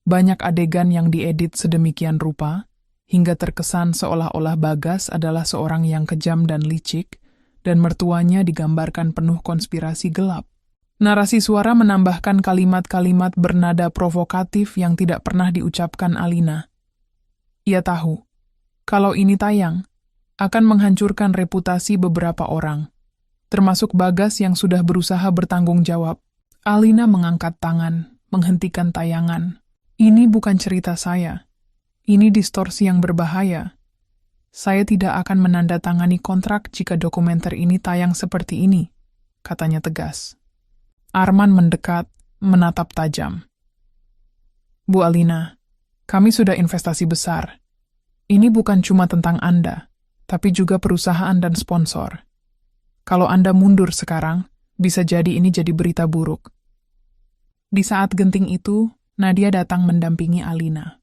Banyak adegan yang diedit sedemikian rupa, hingga terkesan seolah-olah Bagas adalah seorang yang kejam dan licik, dan mertuanya digambarkan penuh konspirasi gelap. Narasi suara menambahkan kalimat-kalimat bernada provokatif yang tidak pernah diucapkan Alina. Ia tahu, kalau ini tayang, akan menghancurkan reputasi beberapa orang, termasuk Bagas yang sudah berusaha bertanggung jawab. Alina mengangkat tangan, menghentikan tayangan. Ini bukan cerita saya. Ini distorsi yang berbahaya. Saya tidak akan menandatangani kontrak jika dokumenter ini tayang seperti ini, katanya tegas. Arman mendekat, menatap tajam. Bu Alina, kami sudah investasi besar. Ini bukan cuma tentang Anda, tapi juga perusahaan dan sponsor. Kalau Anda mundur sekarang, bisa jadi ini jadi berita buruk. Di saat genting itu, Nadia datang mendampingi Alina.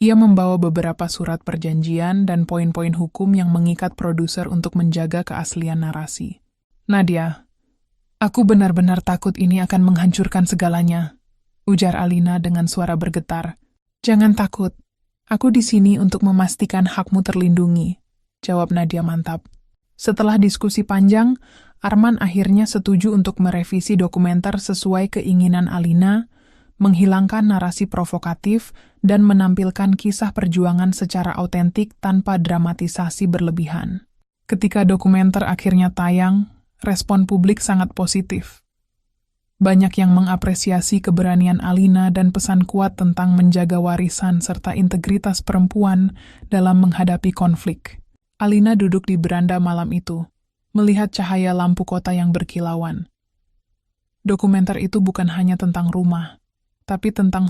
Ia membawa beberapa surat perjanjian dan poin-poin hukum yang mengikat produser untuk menjaga keaslian narasi. Nadia, aku benar-benar takut ini akan menghancurkan segalanya, ujar Alina dengan suara bergetar. Jangan takut, aku di sini untuk memastikan hakmu terlindungi, jawab Nadia mantap. Setelah diskusi panjang, Arman akhirnya setuju untuk merevisi dokumenter sesuai keinginan Alina, menghilangkan narasi provokatif, dan menampilkan kisah perjuangan secara autentik tanpa dramatisasi berlebihan. Ketika dokumenter akhirnya tayang, respon publik sangat positif. Banyak yang mengapresiasi keberanian Alina dan pesan kuat tentang menjaga warisan serta integritas perempuan dalam menghadapi konflik. Alina duduk di beranda malam itu, melihat cahaya lampu kota yang berkilauan. Dokumenter itu bukan hanya tentang rumah, tapi tentang